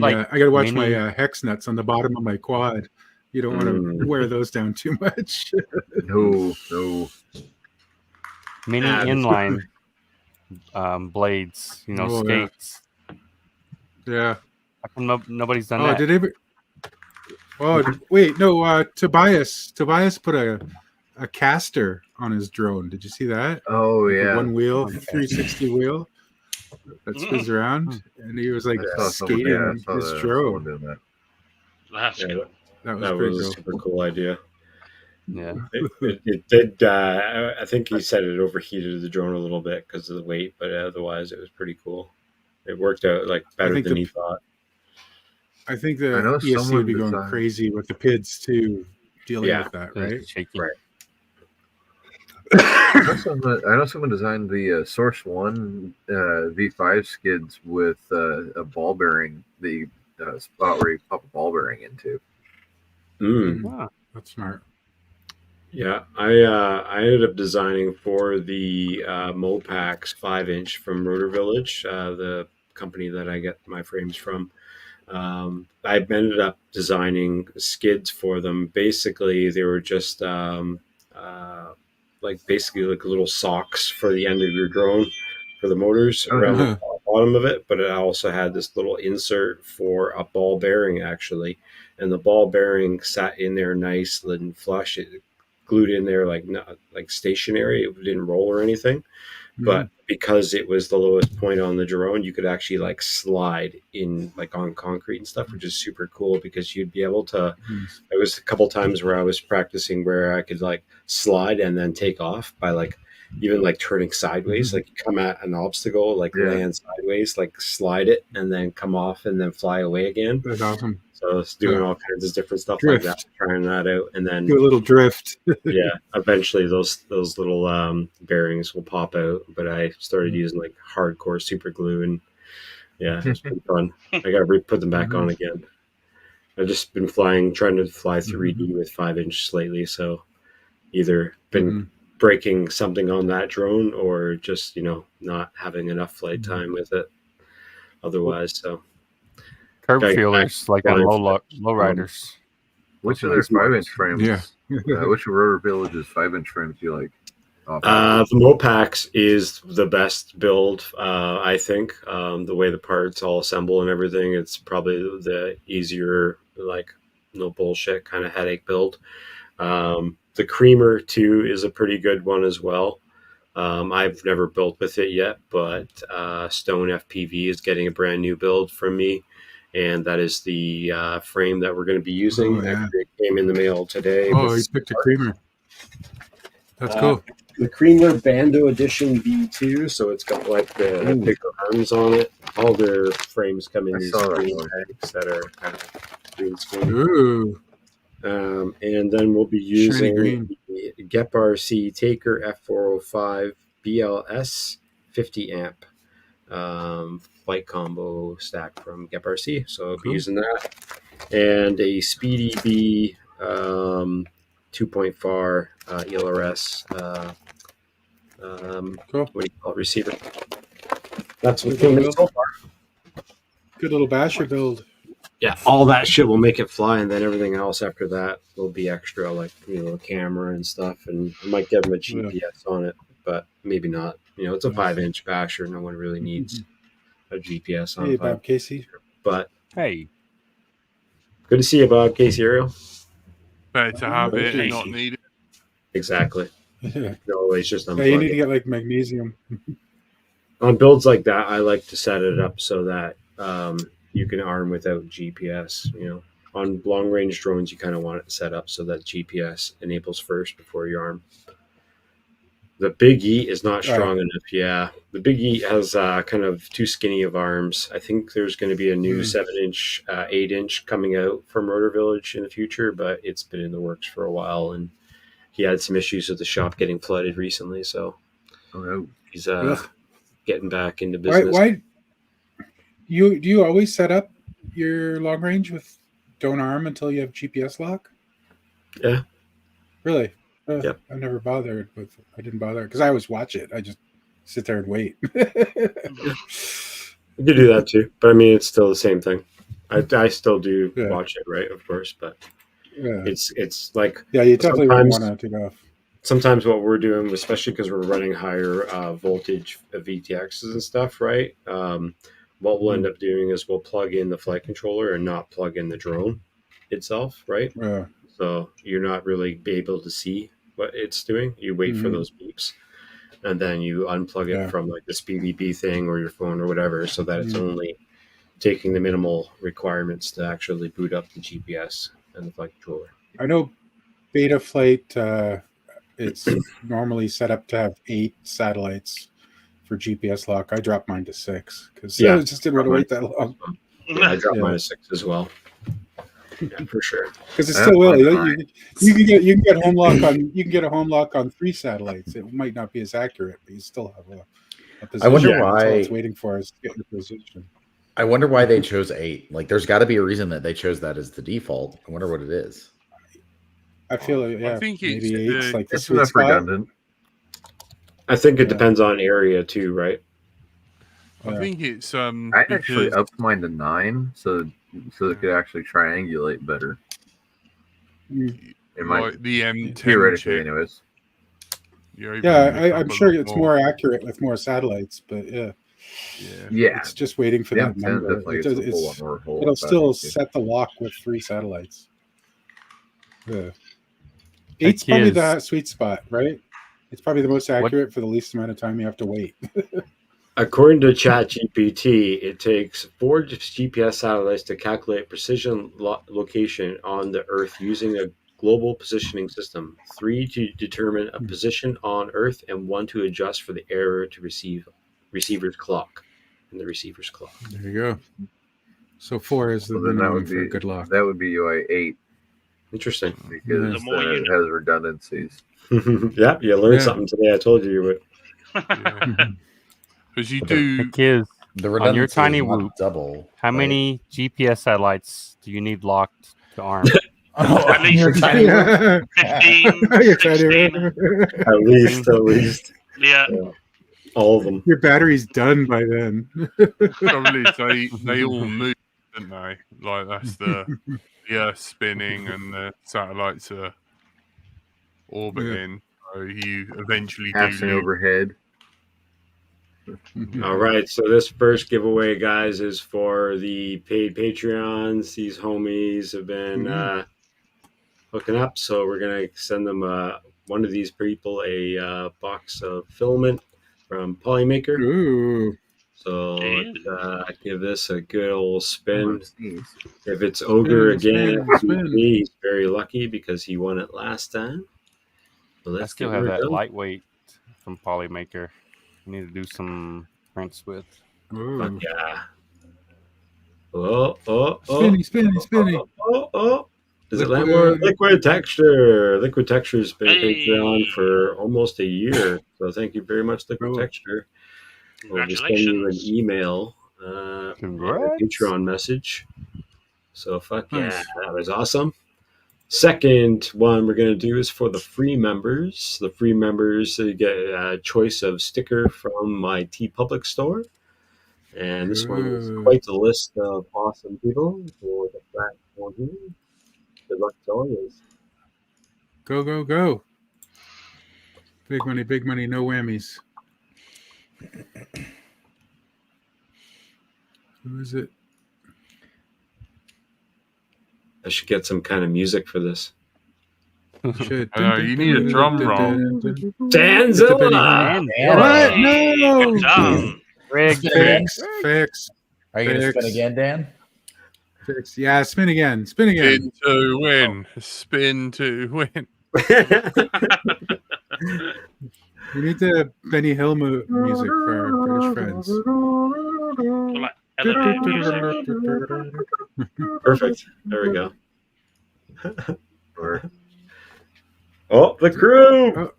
hex nuts on the bottom of my quad. You don't want to wear those down too much. No. Mini inline blades, skates. Yeah. How come nobody's done that? Did they? Oh, wait, no. Tobias put a caster on his drone. Did you see that? Oh, yeah. One wheel, 360 wheel that spins around, and he was like skating his drone. That's cool. That was a super cool idea. Yeah, it did. I think he said it overheated the drone a little bit because of the weight, but otherwise it was pretty cool. It worked out better than he thought. I think the ESC would be going crazy with the PIDs too, dealing with that, right? Right. I know someone designed the Source One V5 skids with a ball bearing. The spot where you pop a ball bearing into. Wow, that's smart. Yeah, I ended up designing for the Mopax 5-inch from Rotor Village, the company that I get my frames from. I ended up designing skids for them. Basically, they were just basically little socks for the end of your drone for the motors around the bottom of it, but it also had this little insert for a ball bearing actually, and the ball bearing sat in there nice and flush. It glued in there like stationary. It didn't roll or anything, but because it was the lowest point on the drone, you could actually slide in on concrete and stuff, which is super cool because you'd be able to. There was a couple times where I was practicing where I could slide and then take off by even turning sideways, you come at an obstacle, land sideways, slide it and then come off and then fly away again. That's awesome. So I was doing all kinds of different stuff like that, trying that out, and then do a little drift. Yeah, eventually those little bearings will pop out. But I started using hardcore super glue, and yeah, it's been fun. I got to put them back on again. I've just been trying to fly 3D with 5-inch lately, so either been breaking something on that drone or just not having enough flight time with it. Otherwise, so. Curb feelers on low riders. Which of their 5-inch frames? Yeah. Which of Rotor Village's 5-inch frames do you like? The Mopax is the best build, I think. The way the parts all assemble and everything, it's probably the easier, no bullshit kind of headache build. The Creamer too is a pretty good one as well. I've never built with it yet, but Stone FPV is getting a brand new build from me. And that is the frame that we're going to be using. It came in the mail today. Oh, you picked a Creamer. That's cool. The Creamer Bando Edition V2, so it's got the bigger arms on it. All their frames come in these green tags that are kind of green screen. Ooh. And then we'll be using the GEP-RC Taker F405 BLS 50 amp. Flight combo stack from GEP-RC, so I'll be using that, and a Speedy B 2.4 ELRS what do you call it, receiver. That's what came in so far. Good little basher build. Yeah, all that shit will make it fly, and then everything else after that will be extra, the camera and stuff, and I might give them a GPS on it, but maybe not. It's a 5-inch basher. No one really needs a GPS on. Hey, Bob Casey. But hey, good to see you, Bob Casey. Ariel. Better to have it and not need it. Exactly. Always just unplug you need to get magnesium. On builds like that, I like to set it up so that you can arm without GPS. On long range drones, you kind of want it set up so that GPS enables first before you arm. The Big E is not strong enough. Yeah, the Big E has kind of too skinny of arms. I think there's going to be a new 7-inch, 8-inch coming out from Rotor Village in the future, but it's been in the works for a while, and he had some issues with the shop getting flooded recently, so he's getting back into business. Why do you always set up your long range with don't arm until you have GPS lock? Yeah. Really? Yep. I never bothered with. I didn't bother because I always watch it. I just sit there and wait. You could do that too, but I mean, it's still the same thing. I still do watch it, right? Of course, but it's like you definitely wouldn't want to take off. Sometimes what we're doing, especially because we're running higher voltage VTXs and stuff, right? What we'll end up doing is we'll plug in the flight controller and not plug in the drone itself, right? Yeah. So you're not really able to see what it's doing. You wait for those beeps, and then you unplug it from like this BBB thing or your phone or whatever, so that it's only taking the minimal requirements to actually boot up the GPS and the flight controller. I know Beta Flight, it's normally set up to have 8 satellites for GPS lock. I dropped mine to 6 because I just didn't want to wait that long. Yeah, I dropped mine to 6 as well. Yeah, for sure. Because it's still will. You can get home lock on. You can get a home lock on 3 satellites. It might not be as accurate, but you still have a position. I wonder That's why all it's waiting for is to get your position. I wonder why they chose 8. Like, there's got to be a reason that they chose that as the default. I wonder what it is. I feel like I think maybe 8's like the It's sweet enough spot. redundant. I think it depends on area too, right? I think it's I actually upped mine to 9, so it could actually triangulate better. It might, like the M10 theoretically, chip. anyways. I'm sure it's more accurate with more satellites, but it's just waiting for that number. It'll still set the lock with 3 satellites. Yeah. 8's probably the sweet spot, right? It's probably the most accurate for the least amount of time you have to wait. According to ChatGPT, it takes 4 GPS satellites to calculate precision location on the Earth using a global positioning system, 3 to determine a position on Earth, and 1 to adjust for the error to receiver's clock. In the receiver's clock. There you go. So 4 is the minimum for good lock. That would be UI 8. Interesting. Because it has redundancies. Yeah, you learned something today. I told you would. Because you do. Kids, the on your tiny whoop double. How many GPS satellites do you need locked to arm? At least 15, 16. At least. Yeah. All of them. Your battery's done by then. Probably they all move, don't they? Like that's the Earth spinning and the satellites are orbiting. So you eventually passing overhead. All right, so this first giveaway, guys, is for the paid Patreons. These homies have been hooking up, so we're gonna send them one of these people a box of filament from Polymaker. Ooh. So let's give this a good old spin. If it's Ogre again, he's very lucky because he won it last time. So I still have that lightweight from Polymaker. I need to do some prints with. But yeah. Oh. Spinny. Oh. Is it liquid texture? Liquid texture has been Patreon for almost a year. So thank you very much, Liquid Texture. We'll just send you an email, a Patreon message. So that was awesome. Second one we're going to do is for the free members. The free members get a choice of sticker from my TeePublic store. And this one is quite a list of awesome people for the flat one here. Good luck to all of you. Go. Big money, no whammies. Who is it? I should get some kind of music for this. You need a drum roll. Danzilla! What? No! Fix. Are you going to spin again, Dan? Fix. Yeah, spin again. Spin to win. Spin to win. We need the Benny Hill music for our British friends. Perfect. There we go. Oh, the crew!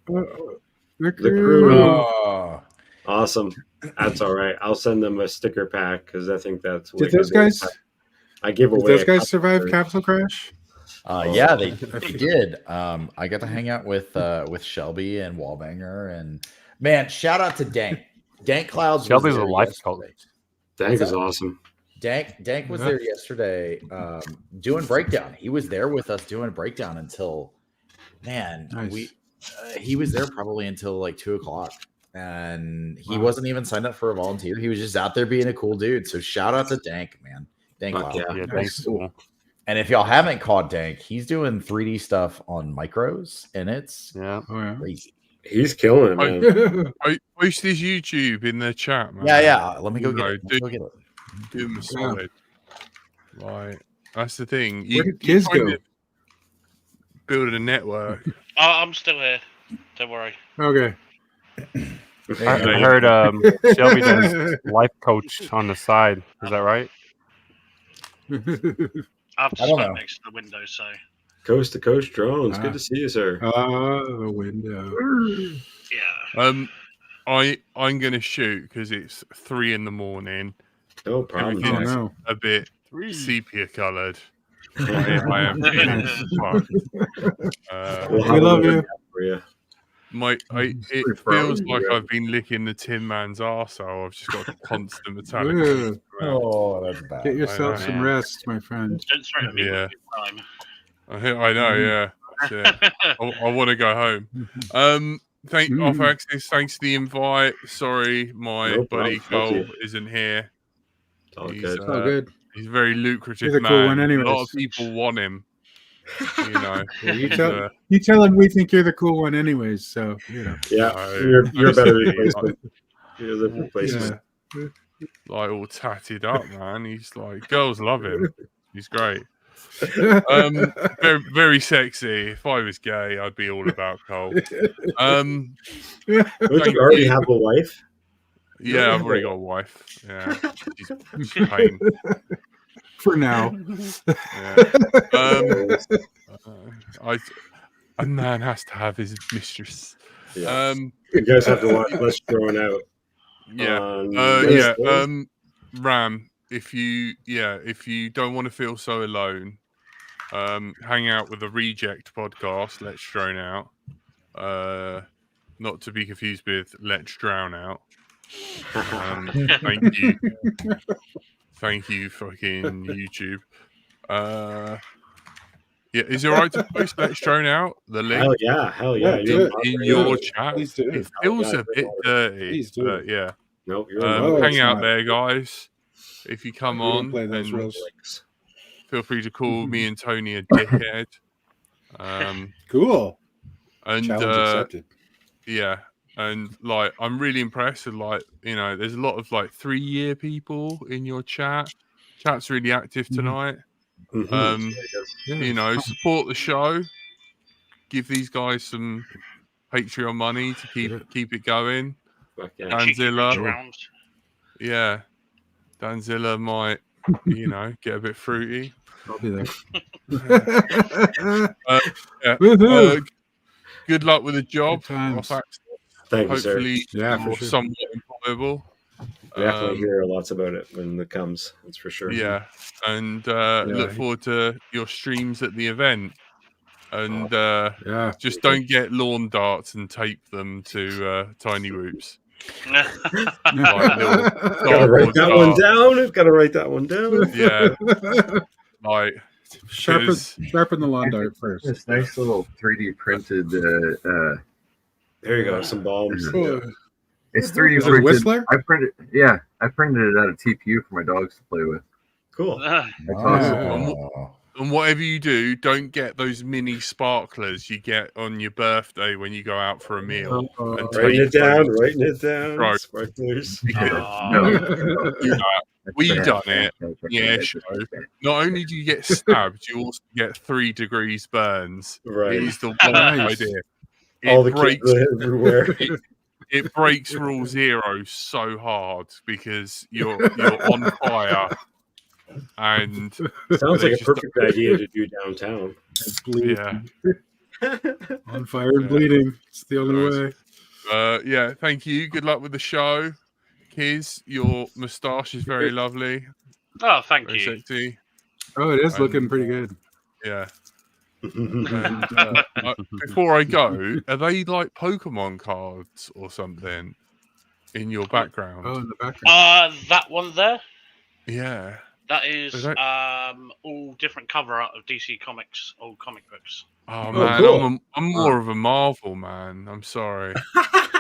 The crew. Oh. Awesome. That's all right. I'll send them a sticker pack because I think that's. Did those guys? I give Did away. those guys survive Capsule Crash? Yeah, they did. I got to hang out with Shelby and Wallbanger, and man, shout out to Dank. Dank Clouds. Shelby's was a there life yesterday. coach. Dank is awesome. Dank was there yesterday doing breakdown. He was there with us doing breakdown until, man, Nice. he was there probably until like 2:00, and he wasn't even signed up for a volunteer. He was just out there being a cool dude. So shout out to Dank, man. Dank Cloud. Yeah, Dank's cool. And if y'all haven't caught Dank, he's doing 3D stuff on micros, and it's crazy. He's killing it, man. I post his YouTube in the chat, man. Yeah. Let me go get it. Go get it. Do him a solid. Right. That's the thing. Where did kids go? Build a network. Oh, I'm still here. Don't worry. Okay. I heard Shelby does life coach on the side. Is that right? I have to I don't stand know. next to the window, so. Coast to coast drones. Good to see you, sir. The window. Yeah. I'm gonna shoot because it's 3 a.m. No problem. Everything's a bit sepia coloured. I am feeling fucked. I love you. It feels like I've been licking the Tin Man's arsehole. I've just got a constant metallic. Oh, that's bad. Get yourself some rest, my friend. Don't threaten me with time. I know, yeah. I want to go home. Off Axis, thanks for the invite. Sorry, my buddy Cole isn't here. It's all good. It's all good. He's a very lucrative He's a man. cool one anyways. A lot of people want him. You know, you tell him we think you're the cool one anyways. So you know. Yeah, you're a better replacement. You're the replacement. Yeah. Like all tatted up, man. He's like, girls love him. He's great. Very, very sexy. If I was gay, I'd be all about Cole. Don't you already have a wife? Yeah, I've already got a wife. Yeah, she's pain. For now. Yeah. A man has to have his mistress. Yeah. You guys have to watch Let's Thrown Out. Ram, if you don't want to feel so alone, hang out with the Reject podcast, Let's Drown Out. Not to be confused with Let's Drown Out. Thank you. Thank you, fucking YouTube. Is it alright to post Let's Drown Out? The link? Hell yeah. In your chat. It feels a bit dirty. But yeah. Nope, hang out there, guys. If you come on, and feel free to call me and Tony a dickhead. Cool. And challenge accepted. Yeah, and like I'm really impressed with there's a lot of 3-year people in your chat. Chat's really active tonight. Support the show. Give these guys some Patreon money to keep it going. Danzilla, Danzilla might, get a bit fruity. I'll be there. Good luck with the job. Thank you, sir. Hopefully, you're somewhat employable. Definitely hear lots about it when it comes. That's for sure. Yeah, and look forward to your streams at the event. And just don't get lawn darts and tape them to tiny whoops. Gotta write that one down. Gotta write that one down. Yeah, sharpen the lawn dart first. This nice little 3D printed. There you go. Some bombs. It's 3D Is it a printed. Whistler? I printed it out of TPU for my dogs to play with. Cool. That's awesome. And whatever you do, don't get those mini sparklers you get on your birthday when you go out for a meal. Writing it down. Right. Sparklers. We've done it. Yeah, sure. Not only do you get stabbed, you also get 3 degrees burns. Right. It is the one idea. All the kids everywhere. It breaks rule 0 so hard because you're on fire. And sounds like a perfect idea to do downtown. Yeah. On fire and bleeding. It's the only way. Thank you. Good luck with the show. Kiz, your moustache is very lovely. Oh, thank very you. Sexy. Oh, it is looking And, pretty good. Yeah. And before I go, are they like Pokemon cards or something in your background? Oh, in the background. That one there. Yeah. That is that- all different cover art of DC Comics, old comic books. Oh man, cool. I'm more of a Marvel man. I'm sorry.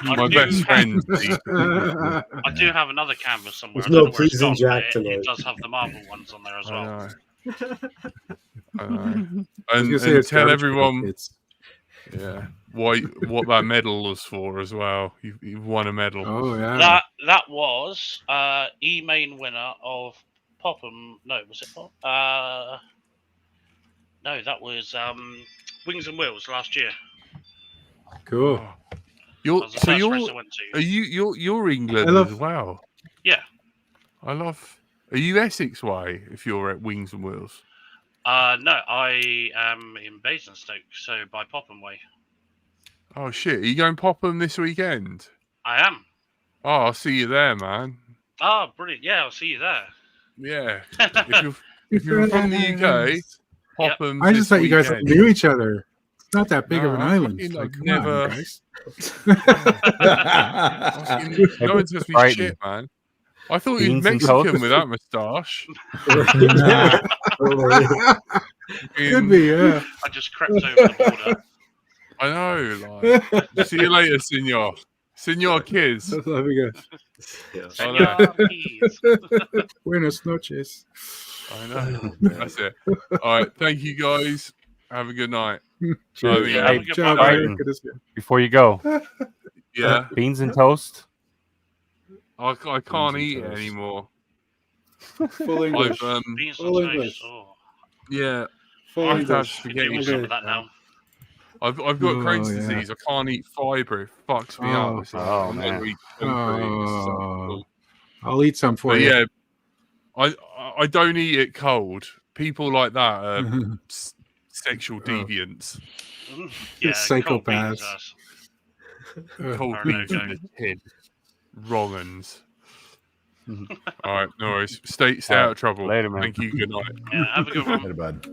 My do- best friend. I do have another canvas somewhere. There's I don't no know where it's pleasing gone, Jack but tonight. it does have the Marvel ones on there as well. I know. I was gonna And, say it's tell garbage everyone, pails. yeah, what that medal was for as well. You've won a medal. Oh yeah. That was E-main winner of Popham. No, was it Pop? No, that was Wings and Wheels last year. Cool. Oh. That was the first race I went to. You're England as well. Yeah. I love. Are you Essex way if you're at Wings and Wheels? No, I am in Basingstoke, so by Popham way. Oh shit! Are you going Popham this weekend? I am. Oh, I'll see you there, man. Oh, brilliant! Yeah, I'll see you there. Yeah. if you're from the UK, Popham. I just thought you guys knew each other. It's not that big of an island. Fucking, Like, I've come on, never. guys. No one says me shit, man. I thought he was Beans and Mexican toast. with that moustache. Could be, yeah. I just crept over the border. I know. Like, see you later, senor. Senor Kids. There we go. Senor Keys. Buenas noches. I know. That's it. All right. Thank you, guys. Have a good night. Cheers. Yeah, have a good Ciao, night. buddy. Good to see you. Before you go, Yeah. beans and toast. I can't eat it anymore. Full English. Beans Full on English. toast. Oh, Yeah. Full I have to have English. do spaghetti. with some of that now. I've got Oh, Crohn's yeah. disease. I can't eat fibre. It fucks me Oh. up. It's like, Oh, I'm man. gonna eat concrete. It's so Oh. cool. I'll eat some for But you. yeah, I don't eat it cold. People like that are sexual deviants. Yeah, cold beans, Psychopaths. Cold Or beans no in the tin. Wrong uns. All right, no worries. Stay out of trouble. Later, man. Thank you. Good night. Yeah, have a good one. Later, bud.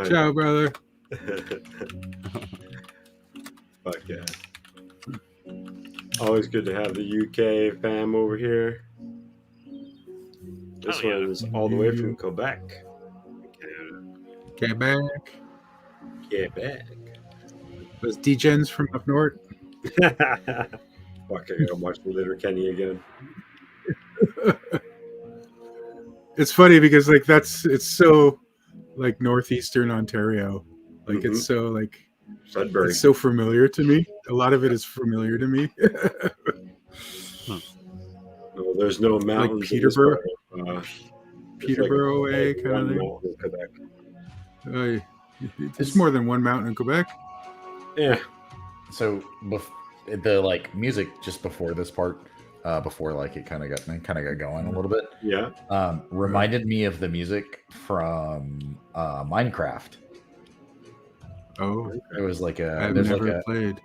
Ciao, brother. Fuck yeah. Always good to have the UK fam over here. This Oh, yeah. one is all the way from Quebec. Quebec. Quebec. Those degens from up north. Fuck, I gotta watch the Litter Kenny again. It's funny because like it's so like northeastern Ontario. Like it's so like Sudbury. it's so familiar to me. A lot of it is familiar to me. No, there's no mountains. Like Peterborough. Just Peterborough way like kind of one thing. mountain in Quebec. There's more than one mountain in Quebec. Yeah. So the like music just before this part, before like it kind of got going a little bit. Yeah. Reminded me of the music from Minecraft. Oh, It was like I've there's never like a played.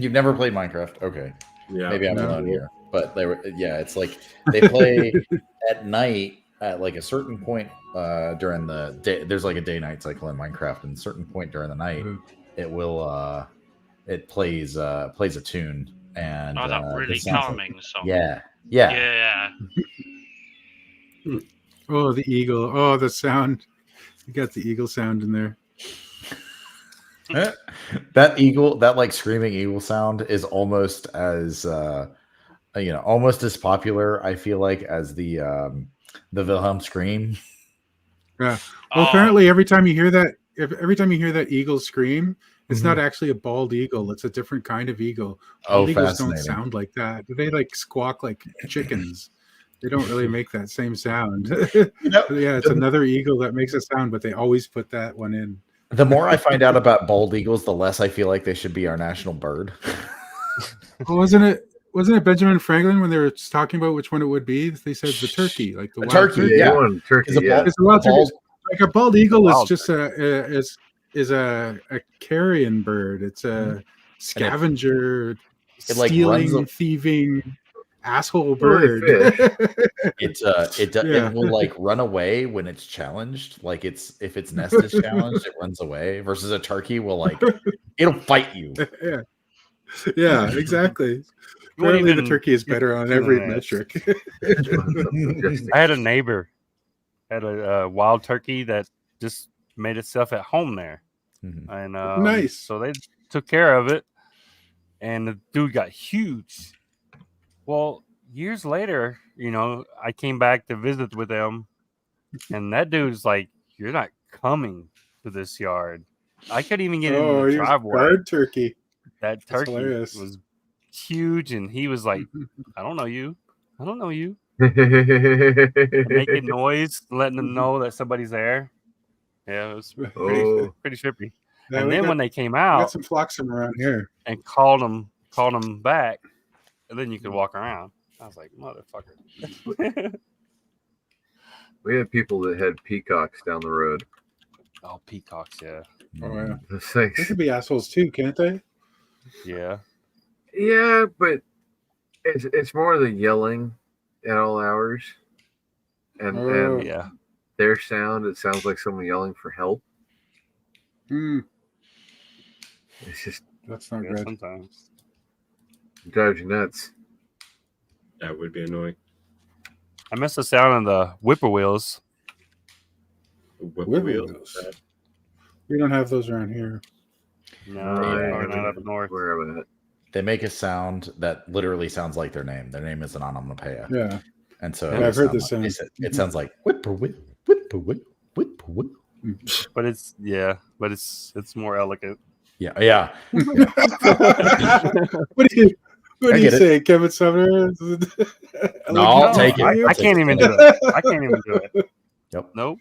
You've never played Minecraft? Okay. Yeah. Maybe I'm No. alone here. But they were it's like they play at night at like a certain point during the day. There's like a day-night cycle in Minecraft, and a certain point during the night it will it plays a tune and Oh, that the really sound- calming song. Yeah. Yeah. Oh, the eagle. Oh, the sound. You got the eagle sound in there. That eagle, that like screaming eagle sound is almost as almost as popular, I feel like, as the Wilhelm scream. Yeah. Well, apparently every time you hear that eagle scream, it's not actually a bald eagle. It's a different kind of eagle. Bald eagles don't sound like that. They like squawk like chickens. They don't really make that same sound. Yeah, it's another eagle that makes a sound, but they always put that one in. The more I find out about bald eagles, the less I feel like they should be our national bird. Well, wasn't it Benjamin Franklin when they were talking about which one it would be? They said the turkey, like the wild turkey. Yeah, Yeah. one turkey. It's a Yeah. It's a wild turkey. Like a bald eagle is Wild just a carrion bird. It's a scavenger, it like stealing, runs thieving. asshole bird. It will like run away when it's challenged. Like if its nest is challenged, it runs away. Versus a turkey will like it'll fight you. Yeah, exactly. Apparently, the turkey is better on every metric. I had a neighbor had a wild turkey that just made itself at home there, and nice. So they took care of it, and the dude got huge. Well, years later, I came back to visit with them, and that dude's like, "You're not coming to this yard." I couldn't even get in the driveway. Guard turkey. That turkey was huge, and he was like, "I don't know you. I don't know you." Making noise, letting them know that somebody's there. Yeah, it was pretty trippy. Yeah, and then when they came out, got some flotsam around here, and called them back, and then you could walk around. I was like, motherfucker. We had people that had peacocks down the road. Oh, peacocks, yeah. Oh yeah, they could be assholes too, can't they? Yeah. Yeah, but it's more the yelling at all hours, and yeah, their sound. It sounds like someone yelling for help. It's just that's not good. Sometimes it drives you nuts. That would be annoying. I miss the sound of the whippoorwills. Whippoorwills. We don't have those around here. No, not up north. Where am I at? They make a sound that literally sounds like their name. Their name is an onomatopoeia. Yeah. And so I've heard this sound. It sounds like whippoorwill, whippoorwill, whippoorwill. But it's more elegant. Yeah. What do you say, Kevin Sumner? No, I'll take it. I can't even do it. I can't even do it. Yep. Nope.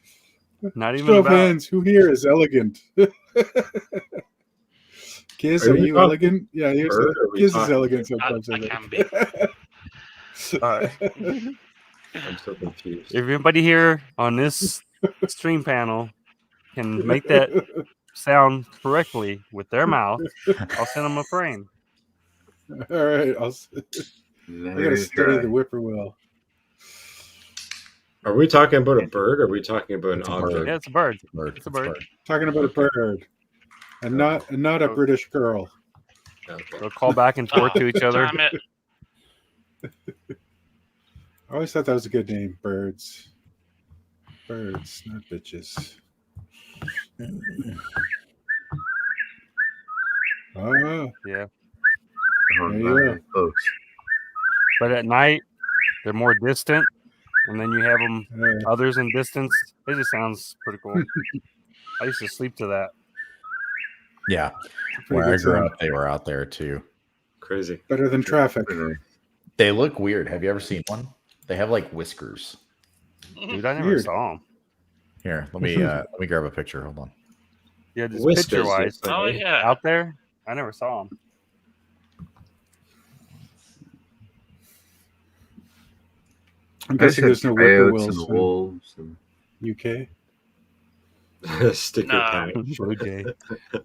Not even Show of about. hands. Who here is elegant? Kiz, are you elegant? Yeah, Kiz is elegant sometimes. I can be. All right. I'm so confused. If everybody here on this stream panel can make that sound correctly with their mouth, I'll send them a frame. All right, I gotta study the whippoorwill. Are we talking about a bird? Or are we talking about an object? Yeah, it's a bird. It's a bird. Talking about a bird, and not a British girl. Okay. They'll call back and forth to each other. Damn it. I always thought that was a good name. Birds, not bitches. Oh yeah. Close. But at night, they're more distant, and then you have them others in distance. It just sounds pretty cool. I used to sleep to that. Yeah, where I grew up, they were out there too. Crazy. Better than traffic. They look weird. Have you ever seen one? They have like whiskers. Dude, I never saw them. Here, let me grab a picture. Hold on. Yeah, just picture-wise. Oh, yeah. Out there, I never saw them. I'm guessing there's no whippoorwills and wolves and UK. Sticker pack. Okay. I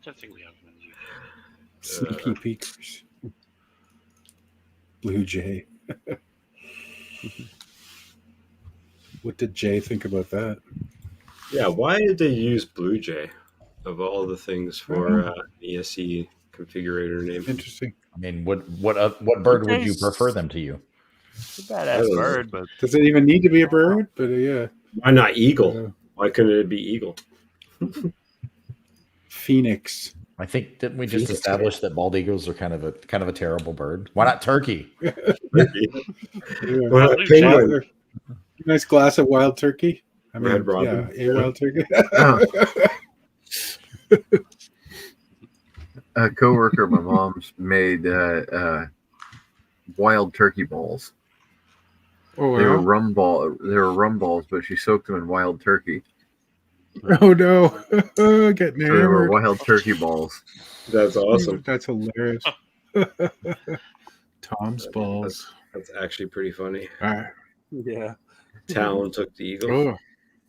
don't think we have them in the UK. Sneaky peekers. Blue jay. What did Jay think about that? Yeah, why did they use Blue Jay of all the things for ESC configurator name? Interesting. I mean, what bird would you prefer them to you? It's a badass bird, but does it even need to be a bird? But yeah. Why not eagle? Why couldn't it be eagle? Phoenix. I think didn't we just establish that bald eagles are kind of a terrible bird? Why not turkey? Why not penguin? Nice glass of wild turkey. I mean, Red Robin. Yeah, a wild turkey. A coworker of my mom's made wild turkey balls. Oh, They were rum balls, but she soaked them in wild turkey. Oh no! Getting So they were hammered. wild turkey balls. That's awesome. That's hilarious. Tom's balls. That's actually pretty funny. yeah. Talon took the eagle. Oh,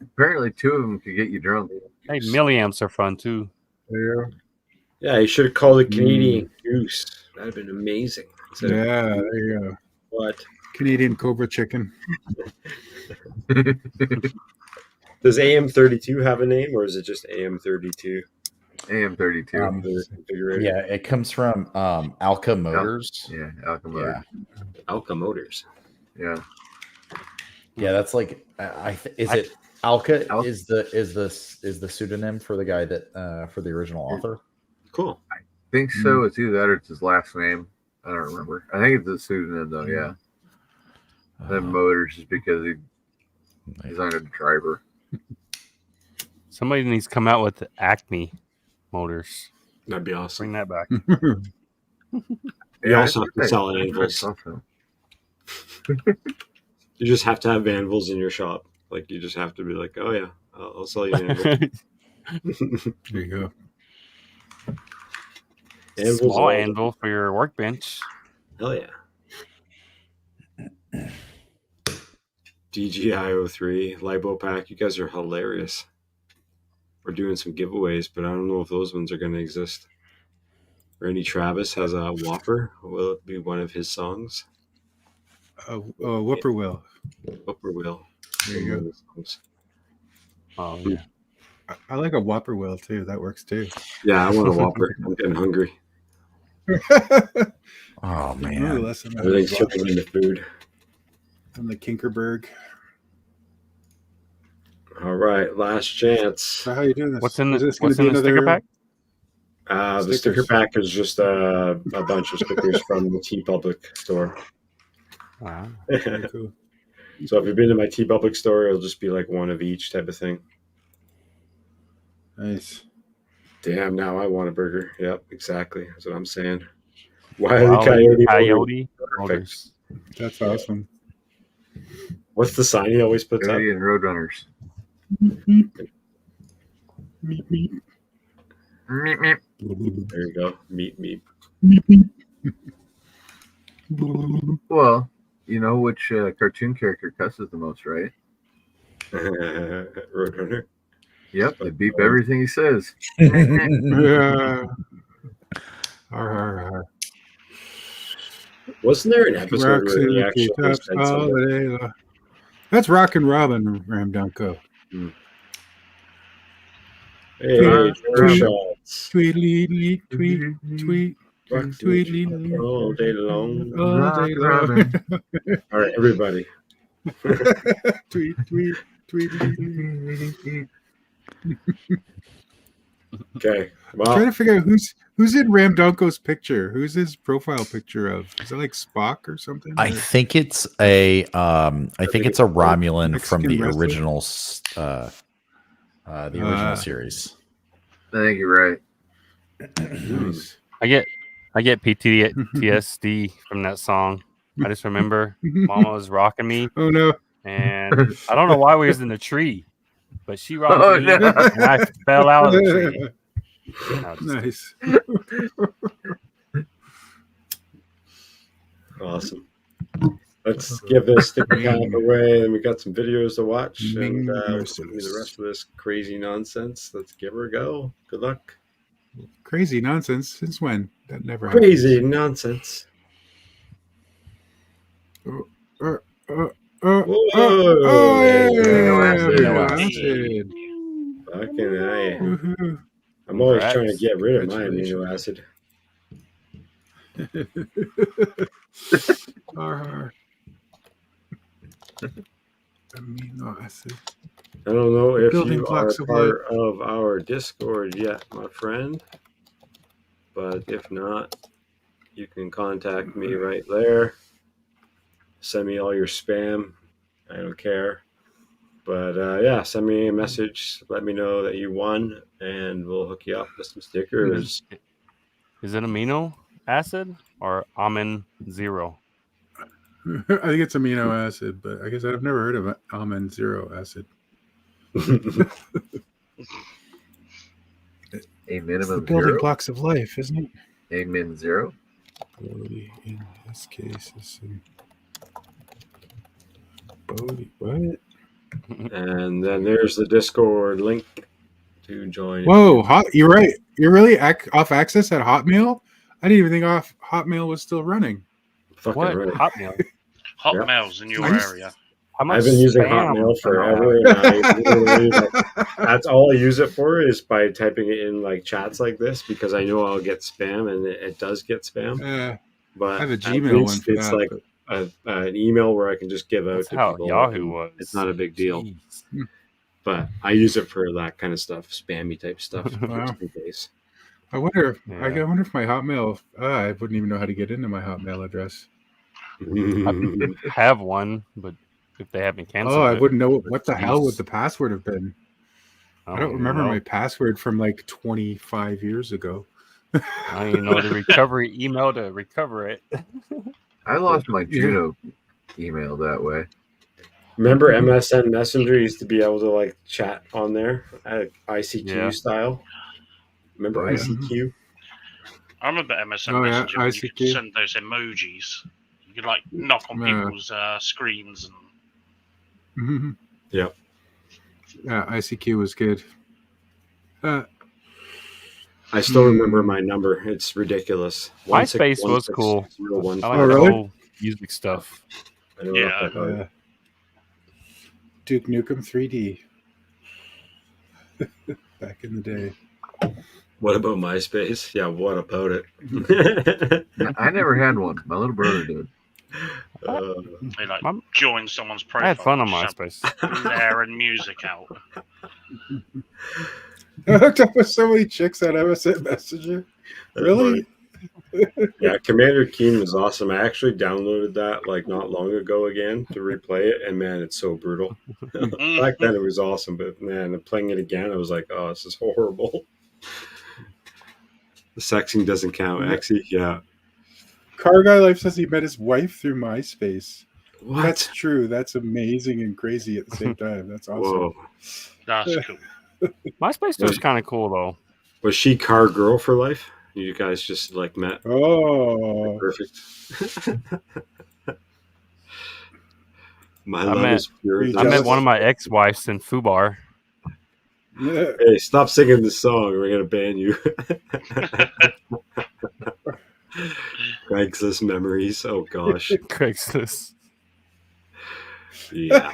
Apparently, 2 of them could get you drunk. Hey, milliamps are fun too. yeah. Yeah, you should have called it Canadian Goose. That'd have been amazing. So, Yeah, there you go. what? Canadian Cobra chicken. Does AM32 have a name, or is it just AM32? AM32. Yeah, it comes from Alka Motors. Yeah, Alka Motors. Alka Motors. Yeah. Yeah, that's like is it Alka is the pseudonym for the guy that for the original author? Cool. I think so. It's either that or it's his last name. I don't remember. I think it's a pseudonym though. Yeah. Then Motors is because he designed a driver. Somebody needs to come out with Acme Motors. That'd be awesome. Bring that back. You also have to sell anvils. You just have to have anvils in your shop. Like, you just have to be like, oh yeah, I'll sell you an anvil. There you go. Small anvil for your workbench. Hell yeah. DGIO3, Libo Pack, you guys are hilarious. We're doing some giveaways, but I don't know if those ones are going to exist. Randy Travis has a Whopper. Will it be one of his songs? Whippoorwill. Whippoorwill. There you go. Oh, yeah. I like a Whippoorwill too. That works too. Yeah, I want a Whopper. I'm getting hungry. Oh, man. Everything's turning into food. And the Kinkerberg. All right, last chance. So how are you doing this? What's in the sticker pack? The sticker pack is just a bunch of stickers from the TeePublic store. Wow. Very cool. So if you've been to my TeePublic store, it'll just be like one of each type of thing. Nice. Damn, now I want a burger. Yep, exactly. That's what I'm saying. Wiley Coyote. Perfect. That's awesome. What's the sign he always puts up? Canadian Roadrunners. Meep, meep. Meep, meep. There you go. Meep, meep. Meep, meep. Well, you know which cartoon character cusses the most, right? Roadrunner. Yep, they beep everything he says. Yeah. Wasn't there an episode where he actually said something? That's Rockin' Robin, Ramdunko. Hey, shots. Tweet, tweet, tweet, tweet. Tweet, all day long. All day long. All right, everybody. Tweet, tweet, tweet. Okay. Well, I'm trying to figure out who's in Ramdunko's picture. Who's his profile picture of? Is it like Spock or something? I think it's a Romulan from the wrestler? original series. I think you're right. Nice. I get PTSD from that song. I just remember Mama was rocking me. Oh no! And I don't know why we was in the tree, but she rocked me, and I fell out of the tree. Nice. Awesome. Let's give this sticker count away, and we got some videos to watch, and we'll see the rest of this crazy nonsense. Let's give her a go. Good luck. Crazy nonsense. Since when? That never Crazy happens. nonsense. Oh, acid. Fucking A. I'm always trying to get rid of my amino acid. Amino acid. I don't know if Building you are blocks of part of our Discord yet, my friend. But if not, you can contact me right there. Send me all your spam. I don't care. But yeah, send me a message. Let me know that you won, and we'll hook you up with some stickers. Is it amino acid or almond zero? I think it's amino acid, but I guess I've never heard of almond zero acid. A minimum the building zero? blocks of life, isn't it? A min zero? Bodhi in this case is Bodhi. What? And then there's the Discord link to join. Whoa, you're right. You're really off access at Hotmail? I didn't even think Hotmail was still running. Fucking What? right. Hotmail? Hotmail's in your area. How much I've been using spam Hotmail am I forever, and I literally, like, that's all I use it for is by typing it in like chats like this because I know I'll get spam, and it does get spam. But I have a at Gmail one least for it's that. like an email where I can just give out That's to how people. Yahoo and was. It's not a big deal. Jeez. But I use it for that kind of stuff, spammy type stuff, Wow. just in case. I wonder if Yeah. I wonder if my Hotmail. I wouldn't even know how to get into my Hotmail address. I have one, but if they haven't canceled Oh, I it, wouldn't know what the hell would jeez. the password have been. I don't even remember know. my password from like 25 years ago. I don't even know the recovery email to recover it. I lost my Juno email that way. Remember MSN Messenger used to be able to like chat on there at ICQ style? Remember ICQ? I remember MSN Oh, yeah, Messenger when you could ICQ. send those emojis. You could like knock on people's screens and Yep. Yeah, ICQ was good. I still remember my number. It's ridiculous. MySpace was cool. I 161601. like the whole music stuff. I know that by heart. Duke Nukem 3D. Back in the day. What about MySpace? Yeah, what about it? I never had one. My little brother did. they like join someone's profile. I had fun on shove MySpace. There and music out. I hooked up with so many chicks on MSN Messenger. Really? Yeah, Commander Keen was awesome. I actually downloaded that like not long ago again to replay it, and man, it's so brutal. Back then it was awesome, but man, playing it again, I was like, oh, this is horrible. The sexing doesn't count. Actually, yeah. Car Guy Life says he met his wife through MySpace. What? That's true. That's amazing and crazy at the same time. That's awesome. Whoa. That's cool. MySpace was kind of cool though. Was she car girl for life? You guys just like met? Oh, perfect. My I love met, is pure. I met one of my ex-wives in Fubar. Hey, stop singing this song. We're gonna ban you. Craigslist memories. Oh gosh. Craigslist. Yeah.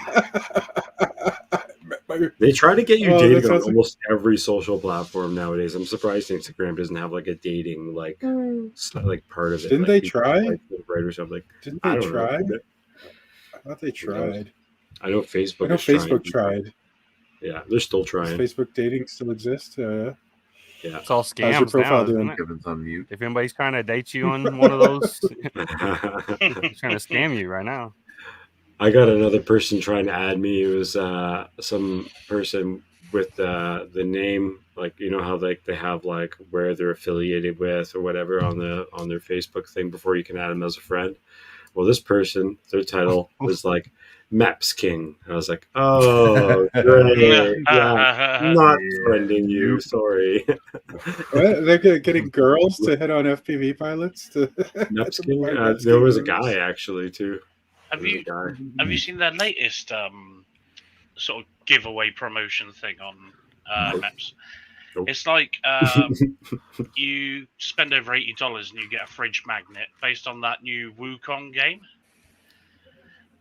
They try to get you dating on almost every social platform nowadays. I'm surprised Instagram doesn't have like a dating like part of it. Didn't like, they try? Like, right or something. Didn't I they don't try? know. I thought they tried. I know Facebook. I know Facebook tried. Yeah, they're still trying. Does Facebook dating still exist? Yeah, it's all scams. How's your profile now, doing? Kevin's on mute. If anybody's trying to date you on one of those, they're trying to scam you right now. I got another person trying to add me. It was some person with the name, like, you know how like they have like where they're affiliated with or whatever on their Facebook thing before you can add them as a friend. Well, this person, their title was like Maps King. I was like, oh, great. Yeah, not friending you. Sorry. What? They're getting girls to hit on FPV pilots. Maps King. There was a guy actually too. Have you seen their latest sort of giveaway promotion thing on Maps? Nope. It's like you spend over $80 and you get a fridge magnet based on that new Wukong game.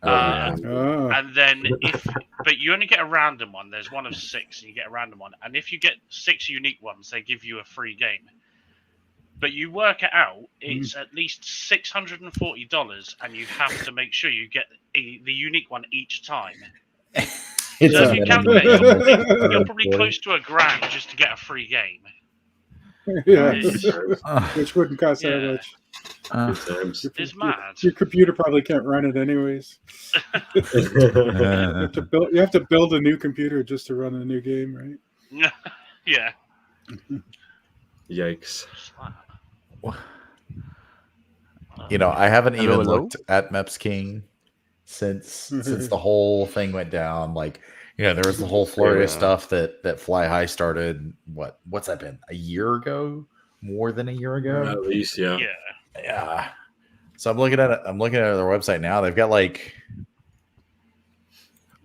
And then but you only get a random one. There's one of 6, and you get a random one. And if you get 6 unique ones, they give you a free game. But you work it out, it's at least $640, and you have to make sure you get the unique one each time. So if you calculate, you're probably close to $1,000 just to get a free game. Yeah, which wouldn't cost that much. It's mad. Your computer probably can't run it anyways. You have to build a new computer just to run a new game, right? Yeah. Yikes. You know, I haven't even looked at Maps King since the whole thing went down. Like, you know, there was the whole flurry of stuff that Fly High started. What's that been? A year ago? More than a year ago? At least, yeah. Yeah. So I'm looking at it. I'm looking at their website now. They've got like,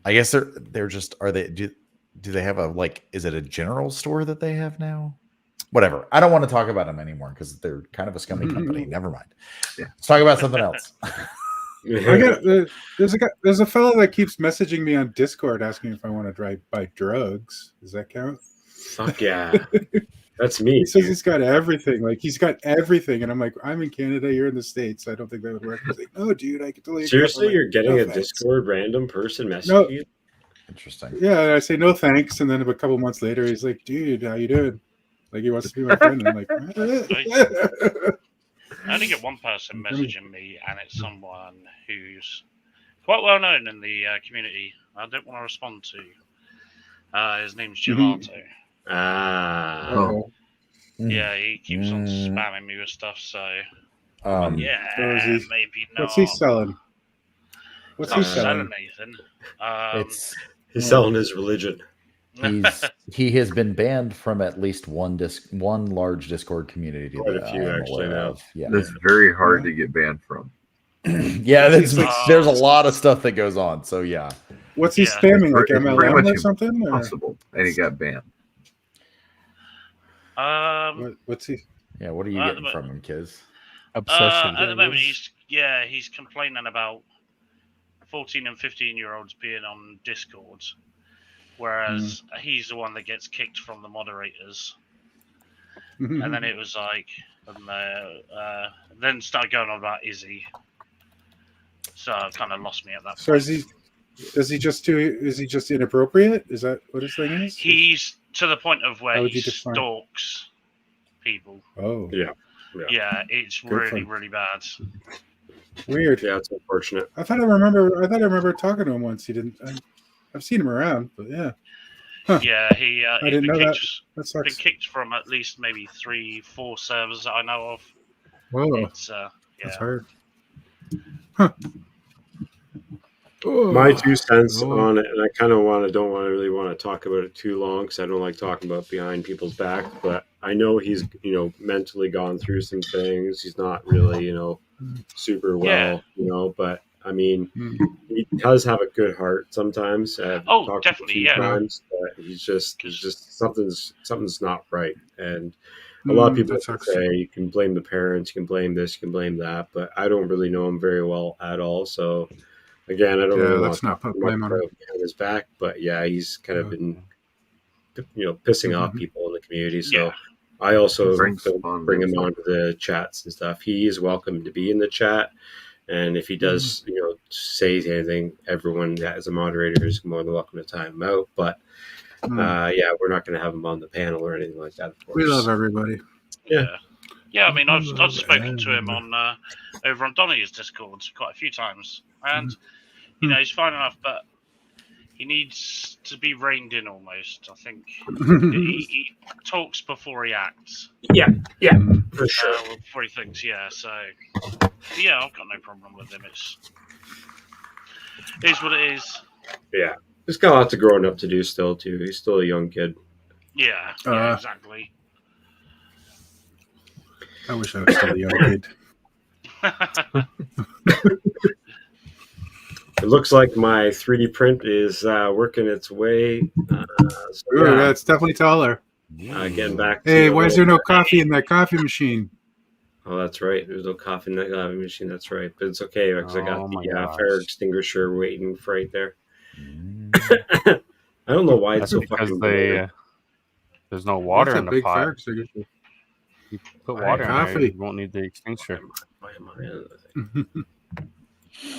I guess they're just, are they, do they have a, like, is it a general store that they have now? whatever. I don't want to talk about them anymore because they're kind of a scummy company. Never mind. Yeah. Let's talk about something else. There's a fellow that keeps messaging me on Discord asking if I want to buy drugs. Does that count? Fuck yeah. That's me. He says he's got everything. Like, he's got everything. And I'm like, I'm in Canada, you're in the States. I don't think that would work. He's like, no, dude, I can totally. Seriously, you're getting a Discord random person messaging you? Interesting. Yeah, and I say no thanks, and then a couple months later, he's like, "Dude, how you doing?" Like, he wants to be my friend. And I'm like, I only get one person messaging me, and it's someone who's quite well known in the community. I don't want to respond to. His name's Gelato. Yeah, he keeps on spamming me with stuff. So yeah, maybe not. What's he selling? What's he selling? Nathan. He's selling his religion. He has been banned from at least one large Discord community. Quite a few, actually. Now, yeah, that's very hard to get banned from. Yeah, there's a lot of stuff that goes on. So yeah, what's he spamming, like MLM or something? Impossible, and he got banned. What's he? Yeah, what are you getting from him, Kiz? Obsession. At the moment, he's complaining about 14 and 15-year-olds being on Discord, whereas he's the one that gets kicked from the moderators. And then it was like, then started going on about Izzy. So it kind of lost me at that point. So is he just inappropriate? Is that what his thing is? He's to the point of where he stalks people. Oh. Yeah, it's really, really bad. Weird. Yeah, it's unfortunate. I thought I remember talking to him once. He didn't. I've seen him around, but yeah. Huh. Yeah, I didn't know that. That sucks. Been kicked from at least maybe 3-4 servers that I know of. Whoa. That's hard. Huh. My 2 cents on it, and I kind of don't really want to talk about it too long because I don't like talking about behind people's back. But I know he's mentally gone through some things. He's not really super well, but I mean, he does have a good heart sometimes. Definitely, yeah. Times, but he's just something's not right, and a lot of people say you can blame the parents, you can blame this, you can blame that, but I don't really know him very well at all. So again, I don't really want to put blame on his back, but yeah, he's kind of been pissing off people in the community. So I also bring him onto the chats and stuff. He is welcome to be in the chat. And if he does, say anything, everyone as a moderator is more than welcome to time him out. But we're not going to have him on the panel or anything like that. Of course, we love everybody. Yeah. I mean, I've spoken to him on over on Donnie's Discord quite a few times, and he's fine enough, but he needs to be reined in almost. I think he talks before he acts. Yeah, for sure. Before he thinks, So I've got no problem with him. It is what it is. Yeah, he's got lots of growing up to do still too. He's still a young kid. Yeah, exactly. I wish I was still a young kid. It looks like my 3D print is working its way. It's definitely taller. Getting back. Hey, why is there no coffee in that coffee machine? Oh, that's right. There's no coffee in that coffee machine. That's right. But it's okay because I got the fire extinguisher waiting right there. I don't know why it's so fucking big. There's no water in the pot. You put water in there, you won't need the extinguisher.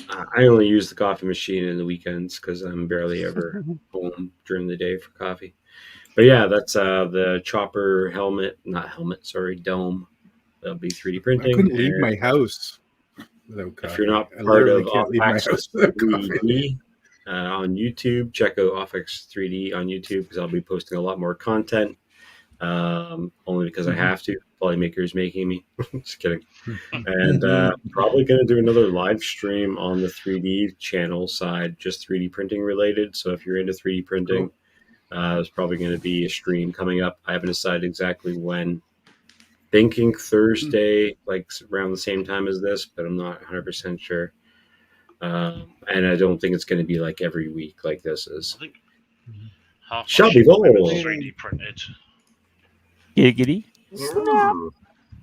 I only use the coffee machine in the weekends because I'm barely ever home during the day for coffee. But yeah, that's the chopper dome. That'll be 3D printing. I couldn't leave my house without coffee. If you're not part of Office 3D on YouTube, check out Office 3D on YouTube because I'll be posting a lot more content. Only because I have to. Polymaker's making me. Just kidding. And probably going to do another live stream on the 3D channel side, just 3D printing related. So if you're into 3D printing, there's probably going to be a stream coming up. I haven't decided exactly when. Thinking Thursday, like around the same time as this, but I'm not 100% sure. And I don't think it's going to be like every week like this is. I think Shelby Bowl. 3D printed. Giggity. Snap.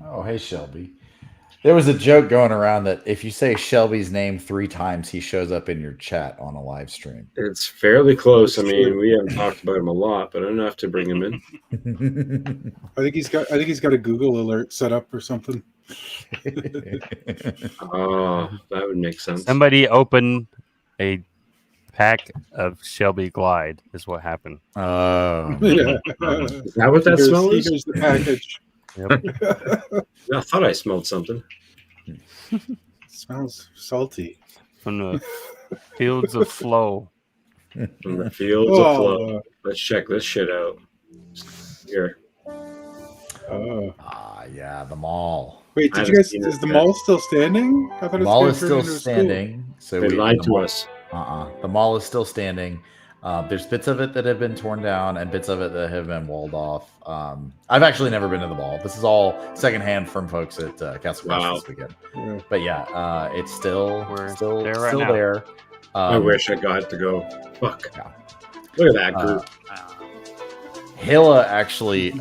Oh, hey, Shelby. There was a joke going around that if you say Shelby's name 3 times, he shows up in your chat on a live stream. It's fairly close. I mean, we haven't talked about him a lot, but enough to bring him in. I think he's got a Google alert set up or something. Oh, that would make sense. Somebody opened a pack of Shelby Glide is what happened. Oh. Is that what that smell is? Here's the package. Yep. I thought I smelled something. Smells salty. From the fields of flow. From the fields of flow. Let's check this shit out. Here. Oh. Yeah, the mall. Wait, did you guys? Is the mall still standing? I thought the mall is still standing. So they lied to us. The mall is still standing. There's bits of it that have been torn down and bits of it that have been walled off. I've actually never been to the mall. This is all secondhand from folks at Castle Crush this weekend. Yeah. But yeah, it's still there. I wish I got to go. Fuck. Yeah. Look at that group. Hilla actually.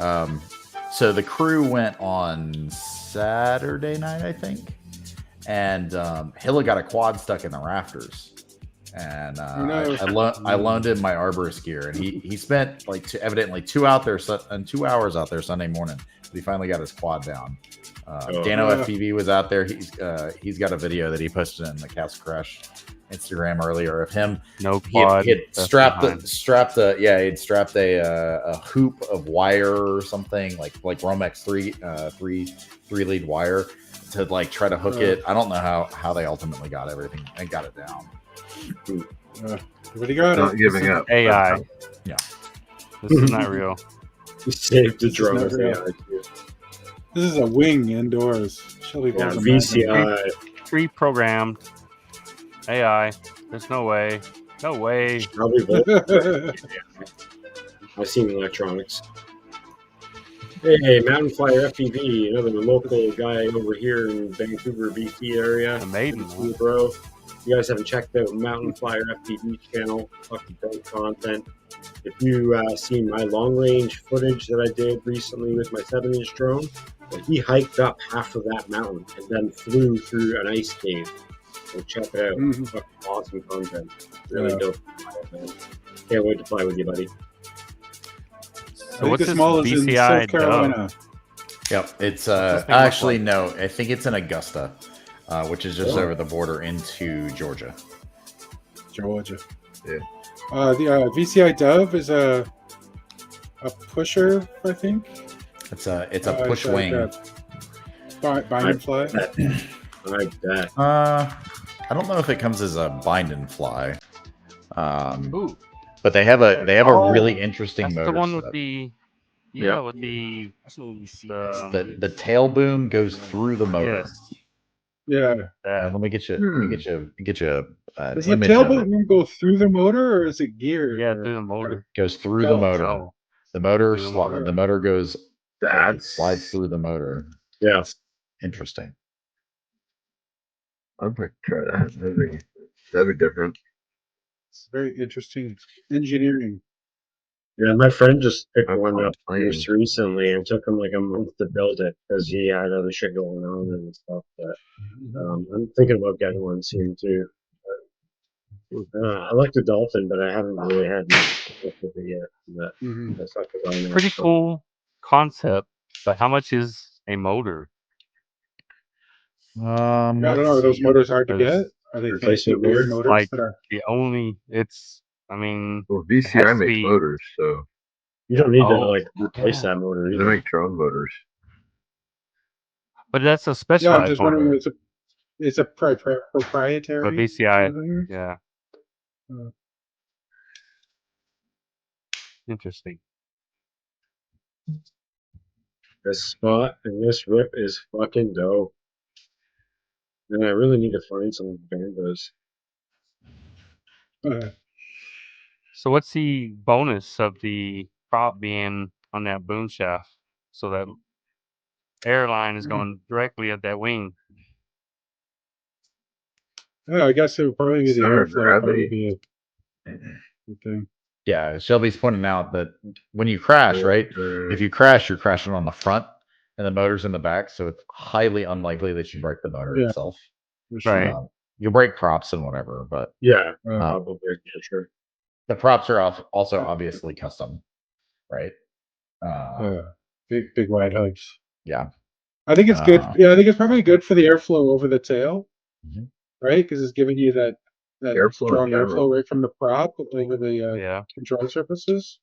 So the crew went on Saturday night, I think, and Hilla got a quad stuck in the rafters. And I loaned him my arborist gear, and he spent evidently 2 hours out there Sunday morning. He finally got his quad down. Dano FPV was out there. He's got a video that he posted in the Castle Crash Instagram earlier of him. No quad. He had strapped a hoop of wire or something like Romex three lead wire to try to hook it. I don't know how they ultimately got everything and got it down. Everybody got Not giving up. AI. Yeah. This is not real. We saved the drone with AI. This is a wing indoors. Shelby yeah, VCI. Pre-programmed AI. There's no way. No way. I've seen electronics. Hey, Mountain Flyer FPV, another local guy over here in Vancouver, BC area. Amazing, bro. If you guys haven't checked out Mountain Flyer FPV channel, fucking great content. If you seen my long range footage that I did recently with my 7-inch drone, he hiked up half of that mountain and then flew through an ice cave. So check it out. Fucking awesome content. Really dope. Man. Can't wait to fly with you, buddy. So what's this mall is in South Carolina? Yep, it's actually no. I think it's in Augusta, which is just over the border into Georgia. Yeah. The VCI Dove is a pusher, I think. It's a push wing. Bind and fly. Like that. I don't know if it comes as a bind and fly. But they have a really interesting motor. The one with the with the tail boom goes through the motor. Yes. Yeah. Let me get you. Does the tail boom go through the motor, or is it geared? Yeah, through the motor. It goes through the motor. Oh. The motor goes. Slides through the motor. Yeah. Interesting. I'm going to try that. That'd be different. It's very interesting engineering. Yeah, my friend just picked one up just recently, and it took him like a month to build it because he had other shit going on and stuff. But I'm thinking about getting one soon too. I like the Dolphin, but I haven't really had much with it yet. But that's not pretty cool concept. But how much is a motor? I don't know. Are those motors hard to get? Are they replacement motors? Like the only, it's. I mean, well, VCI makes motors, so you don't need to replace that motor either. They make drone motors. But that's a specialized. Yeah, I'm just wondering. It's a proprietary. But VCI, yeah. Interesting. This spot and this rip is fucking dope. And I really need to find some bandos. So what's the bonus of the prop being on that boom shaft? So that airline is going directly at that wing. Yeah, I guess it would probably be the airflow. Okay. Yeah, Shelby's pointing out that when you crash, right? If you crash, you're crashing on the front. and the motor's in the back, so it's highly unlikely that you break the motor itself. Right. You break props and whatever, but Yeah, probably. Yeah, sure. the props are also obviously custom, right? Big wide hooks. Yeah. I think it's good. Yeah, I think it's probably good for the airflow over the tail, right? Because it's giving you that strong airflow right from the prop over the control surfaces.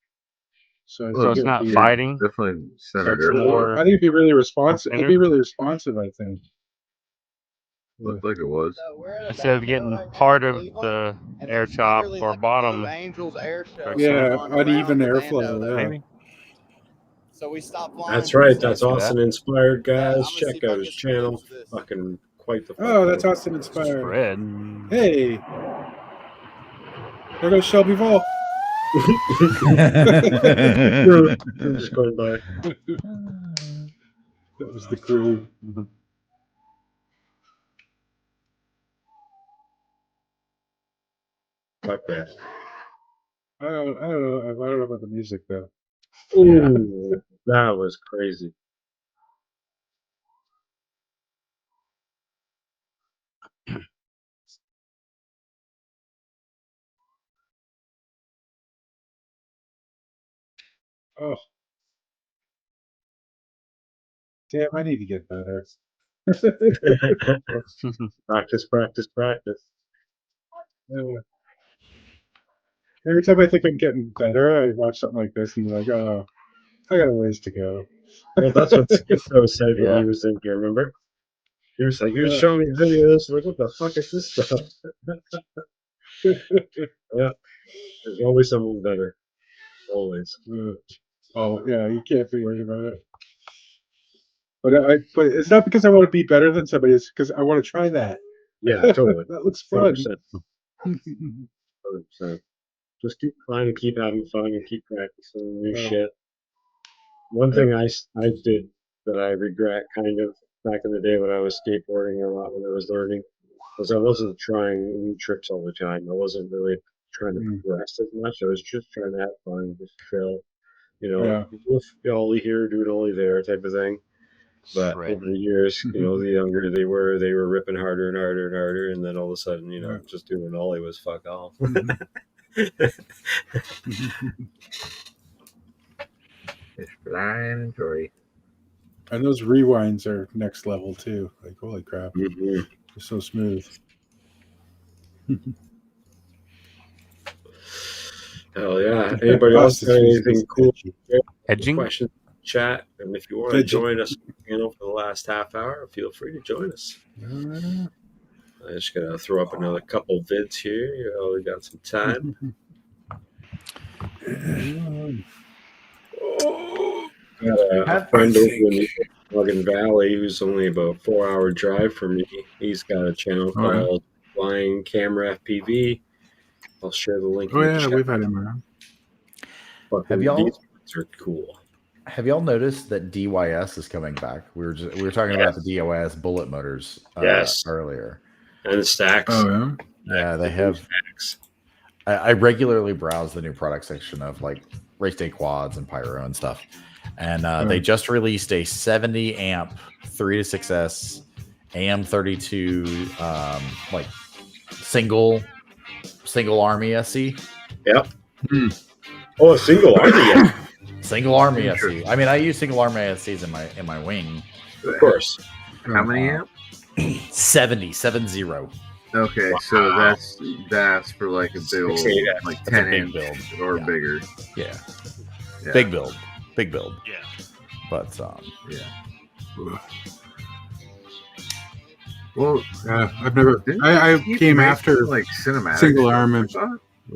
So it's not fighting. Definitely centered airflow. I think it'd be really responsive. It'd be really responsive, I think. Looked like it was. Instead of getting part of the air chop or bottom. Yeah, uneven airflow. Maybe. So we stopped flying. That's right. That's Austin inspired, guys. Check out his channel. Fucking quite the. Oh, that's Austin inspired. Fred. Hey, there goes Shelby Vol. Just going by. That was the crew. Fuck that. I don't know about the music though. Ooh, that was crazy. Oh, damn! I need to get better. Practice. Every time I think I'm getting better, I watch something like this and I'm like, oh, I got a ways to go. Well, that's what Cisco said when he was in here, remember? He was like, he was showing me videos. Like, what the fuck is this stuff? Yeah. There's always something better. Always. Oh, yeah, you can't be worried about it. But it's not because I want to be better than somebody, it's because I want to try that. Yeah, totally. That looks fun. 100%. Just keep trying to keep having fun and keep practicing new shit. One thing I did that I regret kind of back in the day when I was skateboarding a lot when I was learning was I wasn't trying new tricks all the time. I wasn't really trying to progress as much. I was just trying to have fun, just chill. With ollie here, do an ollie there type of thing. But over the years, the younger they were ripping harder and harder and harder, and then all of a sudden, just doing an ollie was fuck off. It's flying Jory. And those rewinds are next level too. Like, holy crap. They're so smooth. Hell yeah. Anybody else got anything cool? Questions, chat. And if you want to join us on the channel for the last half hour, feel free to join us. I'm just going to throw up another couple vids here. We got some time. Got a friend over in Morgan Valley who's only about a 4-hour drive from me. He's got a channel called Flying Camera FPV. I'll share the link. Oh yeah, we've had him around. Have y'all? These are cool. Have y'all noticed that DYS is coming back? We were talking about the DYS bullet motors earlier, and the stacks. Oh yeah, they have. Stacks. I regularly browse the new product section of like race day quads and pyro and stuff, and they just released a 70 amp 3-6S AM32 like single arm ESC. Yep. Oh, a single arm ESC. Single arm ESC. I mean, I use single arm ESCs in my wing. Of course. How many amp? 70. Okay, so that's for like a build, like 10 inch build or bigger. Yeah. Big build. Yeah. But yeah. Well, I've never. I came after like cinematic single arm and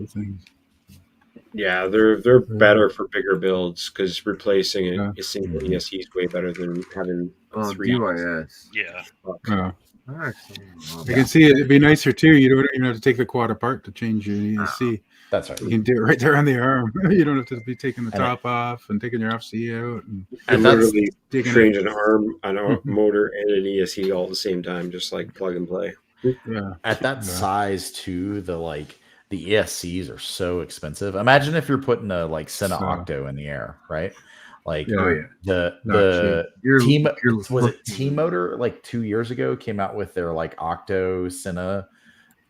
things. Yeah, they're better for bigger builds because replacing a single ESC is way better than having a 3 DYS. Yeah. I can see it'd be nicer too. You don't even have to take the quad apart to change your ESC. That's right. You can do it right there on the arm. You don't have to be taking the top off and taking your FC out. And literally change an arm, a motor, and an ESC all at the same time, just like plug and play. Yeah. At that size too, the ESCs are so expensive. Imagine if you're putting a like Sena Octo in the air, right? Like Oh, yeah. the You're was it T-Motor like 2 years ago came out with their like Octo Cinna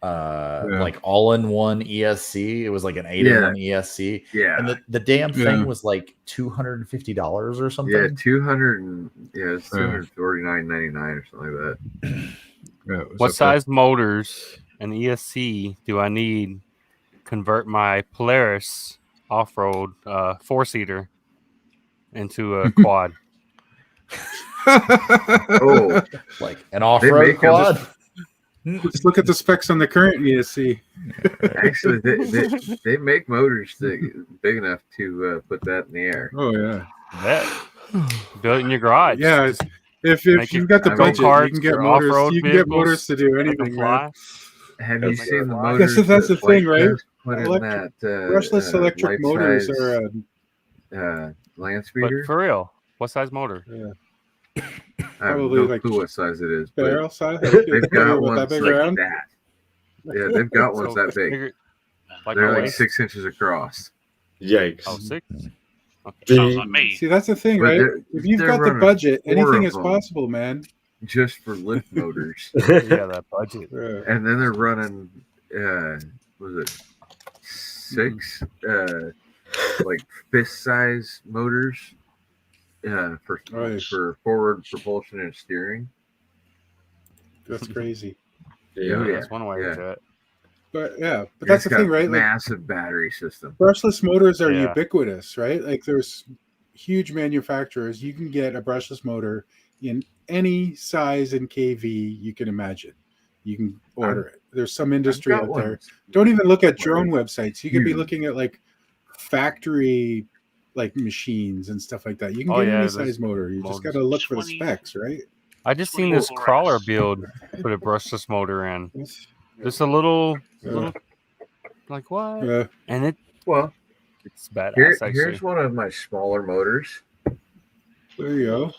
like all-in-one ESC. It was like an 8-in-1 ESC. Yeah. And the damn thing was like $250 or something. Yeah, it's $249.99 or something like that. What size motors and ESC do I need? Convert my Polaris off-road 4-seater into a quad. Oh, like an off-road quad. Just look at the specs on the current ESC. Actually, they make motors big enough to put that in the air. Oh yeah, build it in your garage. Yeah, if you've got the budget, you can get motors. You can get motors to do anything, man. Have you seen the motors? That's the thing, right? Brushless electric motors are land speeder. But for real, what size motor? Yeah. I have no clue what size it is. Barrel size? They've got ones that big like around? that. Yeah, they've got ones that big. They're like 6 inches across. Yikes. Oh, 6? Okay. Sounds like me. See, that's the thing, right? If you've got the budget, anything is possible, man. Just for lift motors. Yeah, that budget. And then they're running, was it 6 like fist size motors for forward propulsion and steering. That's crazy. Yeah, that's one way to do it. But that's the thing, right? Massive battery system. Brushless motors are ubiquitous, right? Like there's huge manufacturers. You can get a brushless motor in any size and kV you can imagine. You can order it. There's some industry out there. Don't even look at drone websites. You could be looking at like factory like machines and stuff like that. You can get any size motor. You just got to look for the specs, right? I just seen this crawler build put a brushless motor in. Just a little like what? And it's badass. Here's one of my smaller motors. There you go.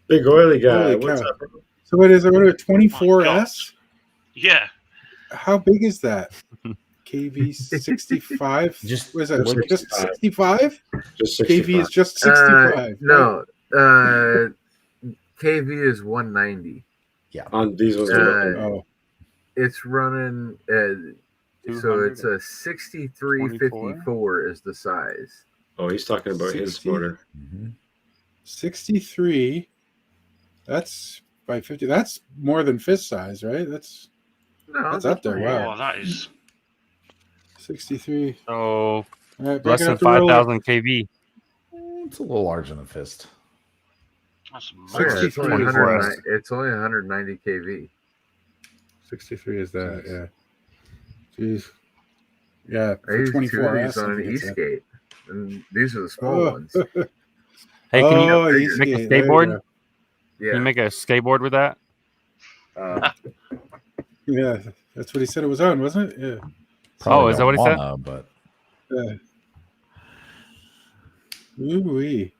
Big oily guy. What's up? So what is it? What a 24S? Yeah. How big is that? KV 65? Just was that just 65? Just 65. KV is just 65. No. KV is 190. Yeah. On these ones. It's running so it's a 6354 is the size. Oh, he's talking about his motor. 63. That's by 50. That's more than fist size, right? That's up there. Wow. Oh, that is 63. So right, less than 5,000 kV. It's a little larger than a fist. That's it's only 190 kV. 63 is that, yeah. Jeez. Yeah, I used 24S on an E-skate, and these are the small ones. Hey, can you make a skateboard? Yeah. Can you make a skateboard with that? Yeah, that's what he said it was on, wasn't it? Yeah. Probably is that what he said? But ooh-wee.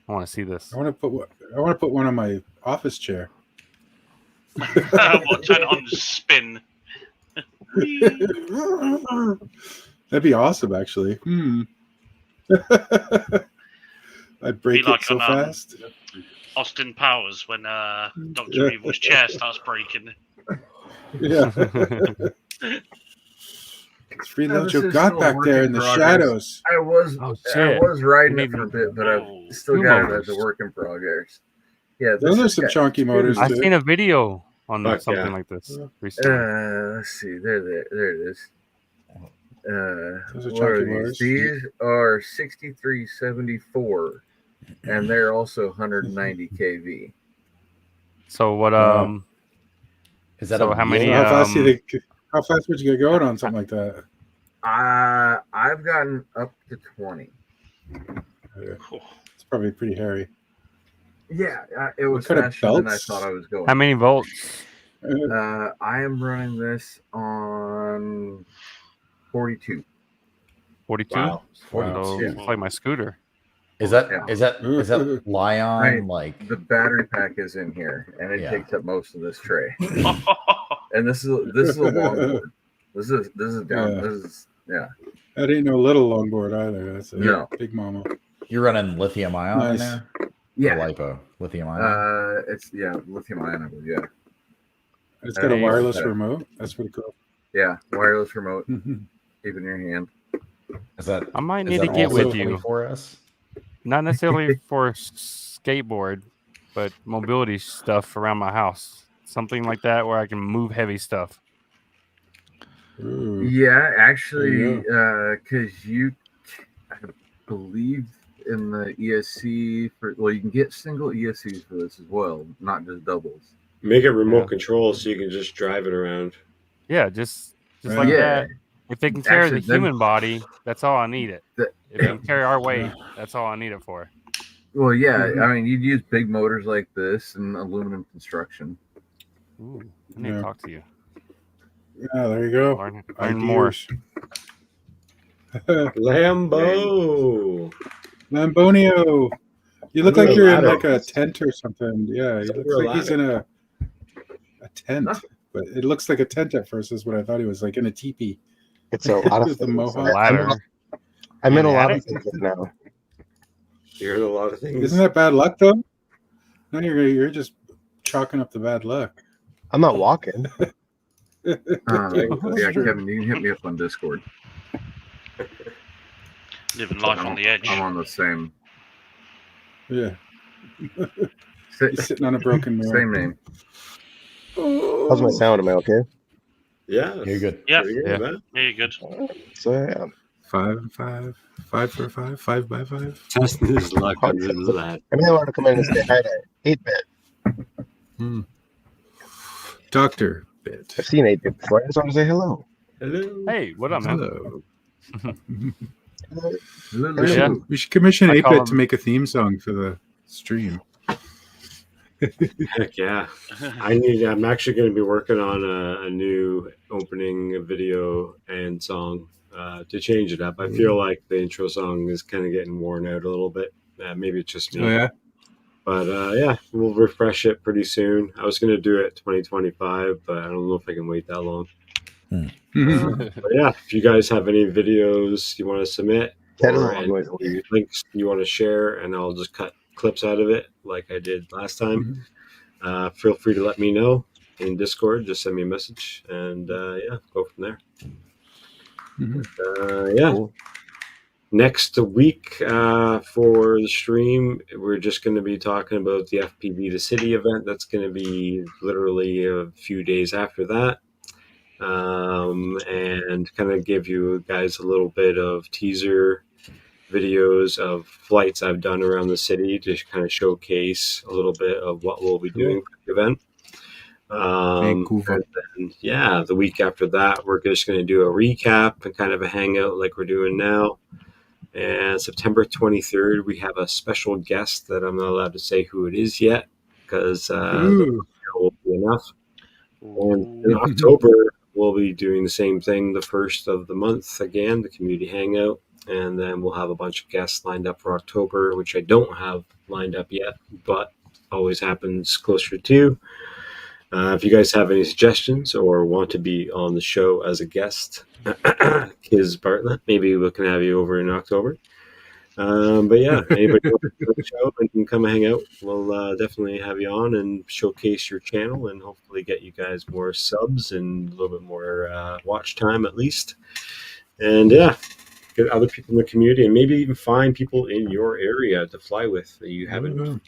I want to see this. I want to put one on my office chair. What, turn it on spin? That'd be awesome, actually. I'd break it so fast. Austin Powers when Dr. Evil's chair starts breaking. Yeah. Free lunch you got back there in the shadows. I was riding it for a bit, but I've still got it as a work in progress. Yeah, those are some chunky motors. I've seen a video on something like this recently. Let's see. There it is. Those are chunky motors. These are 6374, and they're also 190 kV. So what? Is that how many? How fast would you get going on something like that? I've gotten up to 20. It's probably pretty hairy. Yeah, it was faster than I thought I was going. How many volts? I am running this on 42. 42. Wow. So it's like my scooter. Is that Lion like the battery pack is in here and it takes up most of this tray. And this is a long board. This is down. That ain't no little longboard either. That's a No. big mama. You're running lithium ion in Nice. there? Yeah. Or lipo? Lithium ion? It's lithium ion. Yeah. It's got a wireless remote. That's pretty cool. Yeah, wireless remote. Keep in your hand. Is that? I might need to get with you. For us? Not necessarily for skateboard, but mobility stuff around my house. Something like that where I can move heavy stuff. Ooh. Yeah, actually, because I believe in the ESC you can get single ESCs for this as well, not just doubles. Make it remote control so you can just drive it around. Yeah, just like that. If they can carry the human body, that's all I need it. If they can carry our weight, that's all I need it for. Well, yeah, I mean, you'd use big motors like this and aluminum construction. Ooh, I need to talk to you. Yeah, there you go. Learn more. Lambonio. You look like you're in like a tent or something. Yeah, he looks like he's in a tent. But it looks like a tent at first is what I thought he was, like in a teepee. It's a lot of the mohawk. I'm in a lot of things now. You're in a lot of things. Isn't that bad luck though? No, you're just chalking up the bad luck. I'm not walking. Yeah, Kevin, you can hit me up on Discord. Living life on the edge. I'm on the same. Yeah. He's sitting on a broken mirror. Same name. How's my sound? Am I okay? Yeah. You're good. Yeah. Yeah, you're good. So yeah. 5 and 5. 5 for 5. 5 by 5. Testing his luck under the lad. I mean, I want to come in and say hi to 8-bit. Dr. Bit. I've seen 8-bit before. I just want to say hello. Hello. Hey, what up, man? Hello. We should commission 8-bit to make a theme song for the stream. Heck yeah. I'm actually going to be working on a new opening video and song to change it up. I feel like the intro song is kind of getting worn out a little bit. Maybe it's just me. Oh, yeah? But yeah, we'll refresh it pretty soon. I was going to do it 2025, but I don't know if I can wait that long. But yeah, if you guys have any videos you want to submit or any links you want to share, and I'll just cut clips out of it like I did last time, feel free to let me know in Discord. Just send me a message, and yeah, go from there. Yeah. Cool. Next week for the stream, we're just going to be talking about the FPV the City event. That's going to be literally a few days after that. And kind of give you guys a little bit of teaser videos of flights I've done around the city to kind of showcase a little bit of what we'll be doing for the event. And then, yeah, the week after that, we're just going to do a recap and kind of a hangout like we're doing now. And September 23rd, we have a special guest that I'm not allowed to say who it is yet because will be enough. And in October, we'll be doing the same thing the first of the month again, the community hangout. And then we'll have a bunch of guests lined up for October, which I don't have lined up yet, but always happens closer to. If you guys have any suggestions or want to be on the show as a guest, Kiz Bartlett, maybe we can have you over in October. But yeah, anybody wants to do the show and can come hang out, we'll definitely have you on and showcase your channel and hopefully get you guys more subs and a little bit more watch time at least. And yeah, get other people in the community and maybe even find people in your area to fly with that you haven't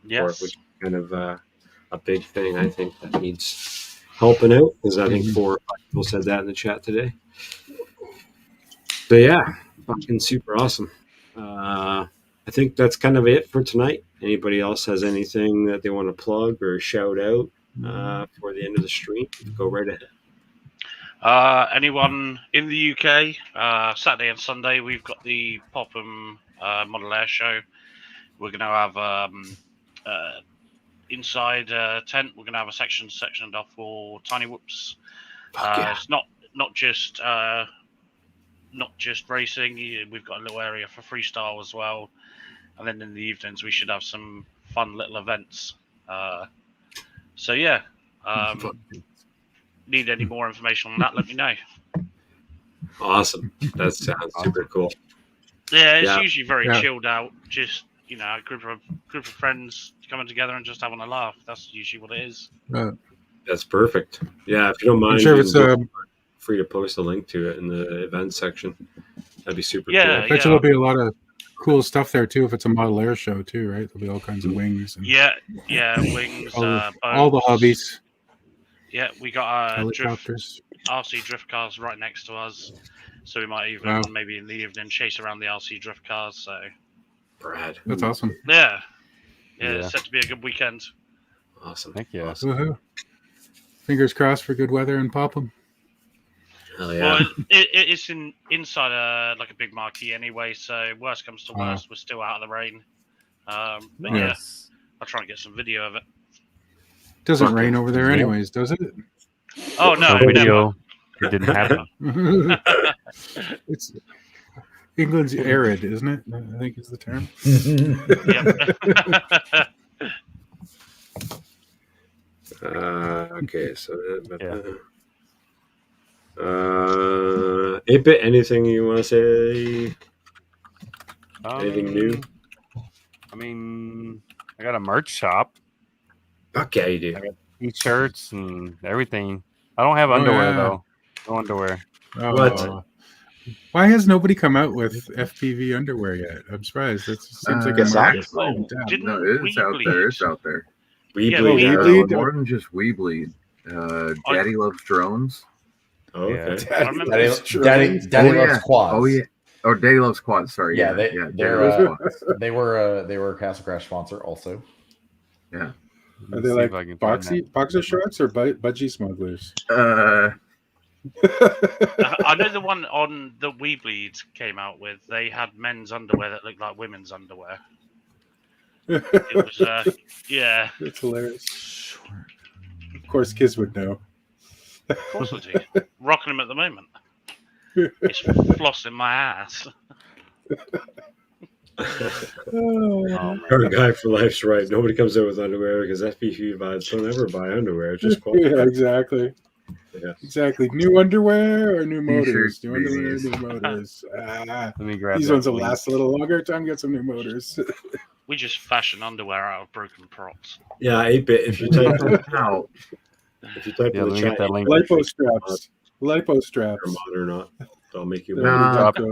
before, which is kind of a big thing I think that needs helping out, because I think 4 or 5 people said that in the chat today. But yeah, fucking super awesome. I think that's kind of it for tonight. Anybody else has anything that they want to plug or shout out for the end of the stream? Go right ahead. Anyone in the UK, Saturday and Sunday, we've got the Popham Model Air Show. We're going to have inside tent. We're going to have a sectioned off for Tiny Whoops. It's not just racing. We've got a little area for freestyle as well. And then in the evenings, we should have some fun little events. So yeah, need any more information on that, let me know. Awesome. That sounds super cool. Yeah, it's usually very chilled out. Just a group of friends coming together and just having a laugh. That's usually what it is. That's perfect. Yeah, if you don't mind, I'm sure it's free to post a link to it in the event section. That'd be super cool. I bet there'll be a lot of cool stuff there too. If it's a model air show too, right? There'll be all kinds of wings. And wings. all the hobbies. Yeah, we got helicopters, RC drift cars right next to us, so we might even maybe in the evening chase around the RC drift cars. So, Brad, that's awesome. Yeah, it's set to be a good weekend. Awesome. Thank you. Awesome. Fingers crossed for good weather in Popham. Hell yeah. Well, it's inside like a big marquee anyway, so worst comes to worst, we're still out of the rain. But I'll try and get some video of it. Doesn't rain over there anyways, does it? Oh no, video. It didn't happen. It's England's arid, isn't it? I think is the term. Okay, so 8-bit, anything you want to say? Anything new? I mean, I got a merch shop. Okay, you do. I got t-shirts and everything. I don't have underwear though. No underwear. What? Why has nobody come out with FPV underwear yet? I'm surprised. It seems like it's out there. It's out there. We bleed. More than just we bleed. Daddy loves drones. Oh, okay. Daddy loves quads. Oh yeah. Oh, Daddy loves quads. Sorry. They were a Castle Crash sponsor also. Yeah. Are they like boxer shorts or budgie smugglers? I know the one on the We Bleed came out with. They had men's underwear that looked like women's underwear. It was, it's hilarious. Of course, kids would know. Of course I do. Rocking them at the moment. It's flossing my ass. Our guy for life's right. Nobody comes out with underwear because FPV vibes don't ever buy underwear. Just yeah, exactly. Yeah, exactly. New underwear or new motors? New underwear or new motors? Let me grab these ones will last a little longer. Time to get some new motors. We just fashion underwear out of broken props. Yeah, 8-bit. If you type out, in the chat, lipo straps, lipo straps, mod or not, I'll make you. Drop it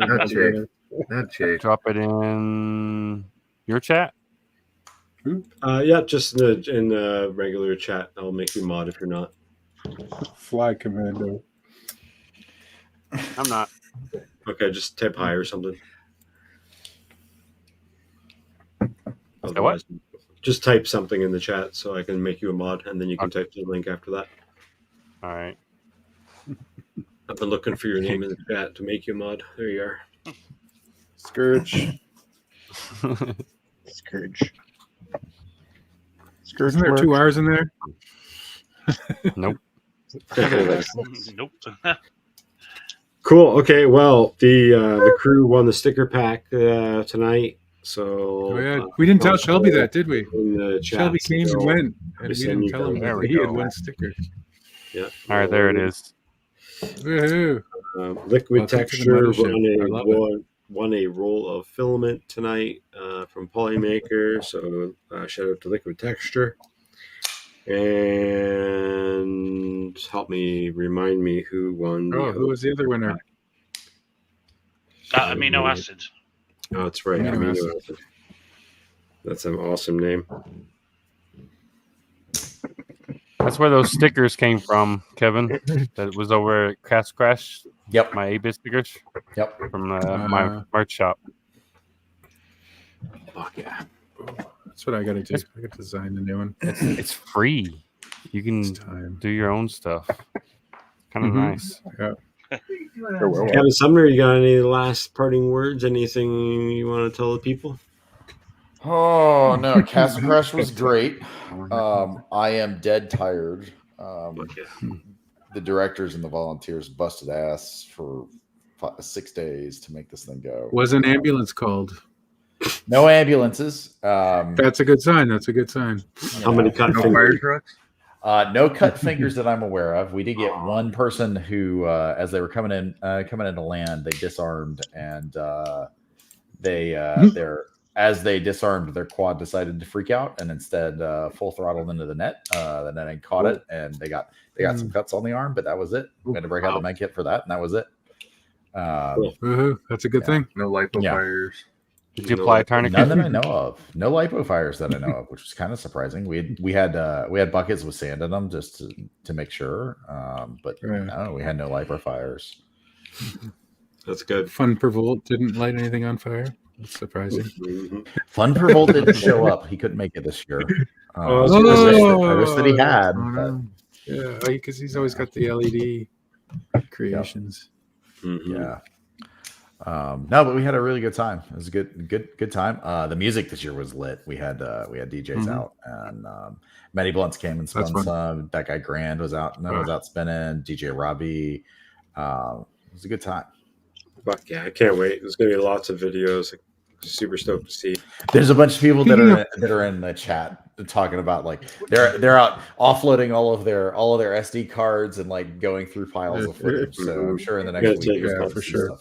in your chat. Yeah, just in the regular chat. I'll make you mod if you're not. Fly commando. I'm not. Okay, just type hi or something. What? Just type something in the chat so I can make you a mod, and then you can type the link after that. All right. I've been looking for your name in the chat to make you a mod. There you are. Scourge. Scourge. Isn't there 2 R's in there? Nope. Nope. Cool. Okay. Well, the crew won the sticker pack tonight. So we didn't tell Shelby that, did we? In the chat, Shelby came and went, and we didn't tell him that he had won stickers. Yeah. All right, there it is. Woohoo! Liquid Texture won a roll of filament tonight from Polymaker. So shout out to Liquid Texture. And help me remind me who won. Who was the other winner? Amino Acid. Oh, that's right. Amino Acid. That's an awesome name. That's where those stickers came from, Kevin. That was over at Castle Crash. Yep. My 8-bit stickers. Yep. From my merch shop. Fuck yeah. That's what I got to do. I got to design the new one. It's free. You can do your own stuff. Kind of nice. Yeah. Kevin Sumner, you got any last parting words? Anything you want to tell the people? Oh no, Castle Crash was great. I am dead tired. The directors and the volunteers busted ass for 6 days to make this thing go. Was an ambulance called? No ambulances. That's a good sign. That's a good sign. How many cut fire trucks? No cut fingers that I'm aware of. We did get one person who, as they were coming into land, they disarmed, and as they disarmed, their quad decided to freak out and instead full throttled into the net. The netting caught it, and they got some cuts on the arm, but that was it. We had to break out the med kit for that, and that was it. That's a good thing. No lipo fires. Did you apply a tourniquet? None that I know of. No lipo fires that I know of, which was kind of surprising. We had buckets with sand in them just to make sure, but no, we had no lipo fires. That's good. Fun per volt didn't light anything on fire. That's surprising. Fun per volt didn't show up. He couldn't make it this year. I wish that he had. Yeah, because he's always got the LED creations. Yeah. No, but we had a really good time. It was a good time. The music this year was lit. We had DJs out, and Matty Blunts came and spun some. That guy Grand was out. Was out spinning. DJ Robbie. It was a good time. Fuck yeah, I can't wait. There's gonna be lots of videos. Super stoked to see. There's a bunch of people that are in the chat talking about like they're out offloading all of their SD cards and like going through piles of footage. So I'm sure in the next week, for sure.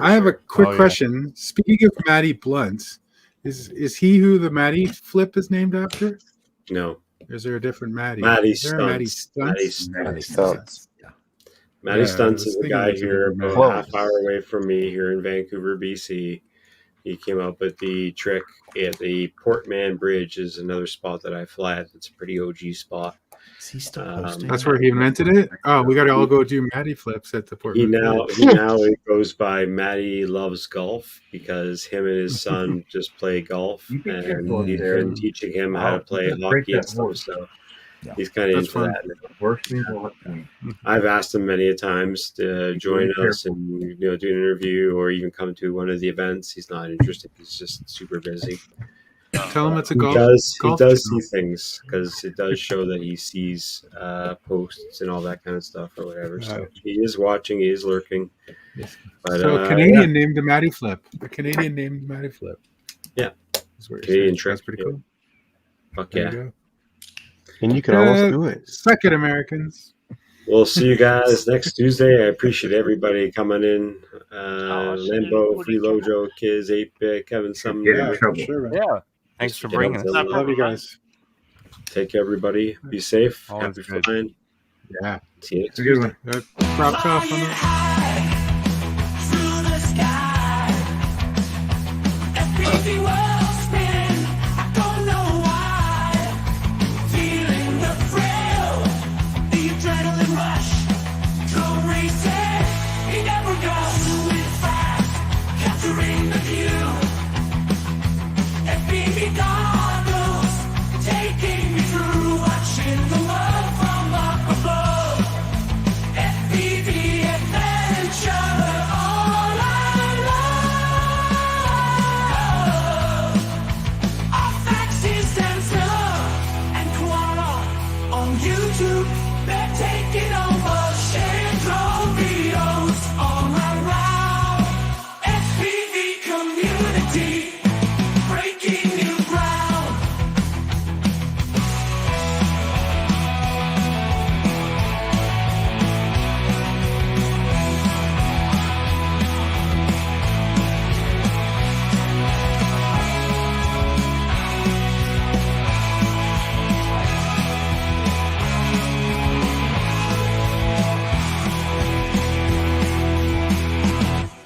I have a quick question. Speaking of Matty Blunts, is he who the Matty flip is named after? No. Or is there a different Matty? Matty Stunts. Matty Stunts. Matty Stunts is a guy here about a half hour away from me here in Vancouver, BC. He came up with the trick at the Portman Bridge is another spot that I fly at. It's a pretty OG spot. Is he still posting? That's where he invented it? Oh, we got to all go do Matty flips at the Portman Bridge. He now goes by Matty Loves Golf because him and his son just play golf, and he's been teaching him how to play hockey and stuff. So he's kind of into that now. I've asked him many a times to join us and do an interview or even come to one of the events. He's not interested. He's just super busy. Tell him it's a golf. He does see things because it does show that he sees posts and all that kind of stuff or whatever. So he is watching. He is lurking. But, so a Canadian named the Matty Flip. A Canadian named Matty Flip. Yeah. Canadian trick. That's pretty cool. Fuck yeah. And you can almost do it. Suck it, Americans. We'll see you guys next Tuesday. I appreciate everybody coming in. Limbo, Free Lojo, Kiz, 8-Bit, Kevin Sumner. Yeah. Thanks for bringing us. Love you guys. Take care, everybody. Be safe. Happy flying. Yeah. See you next Tuesday. Tuesday. Props off on it.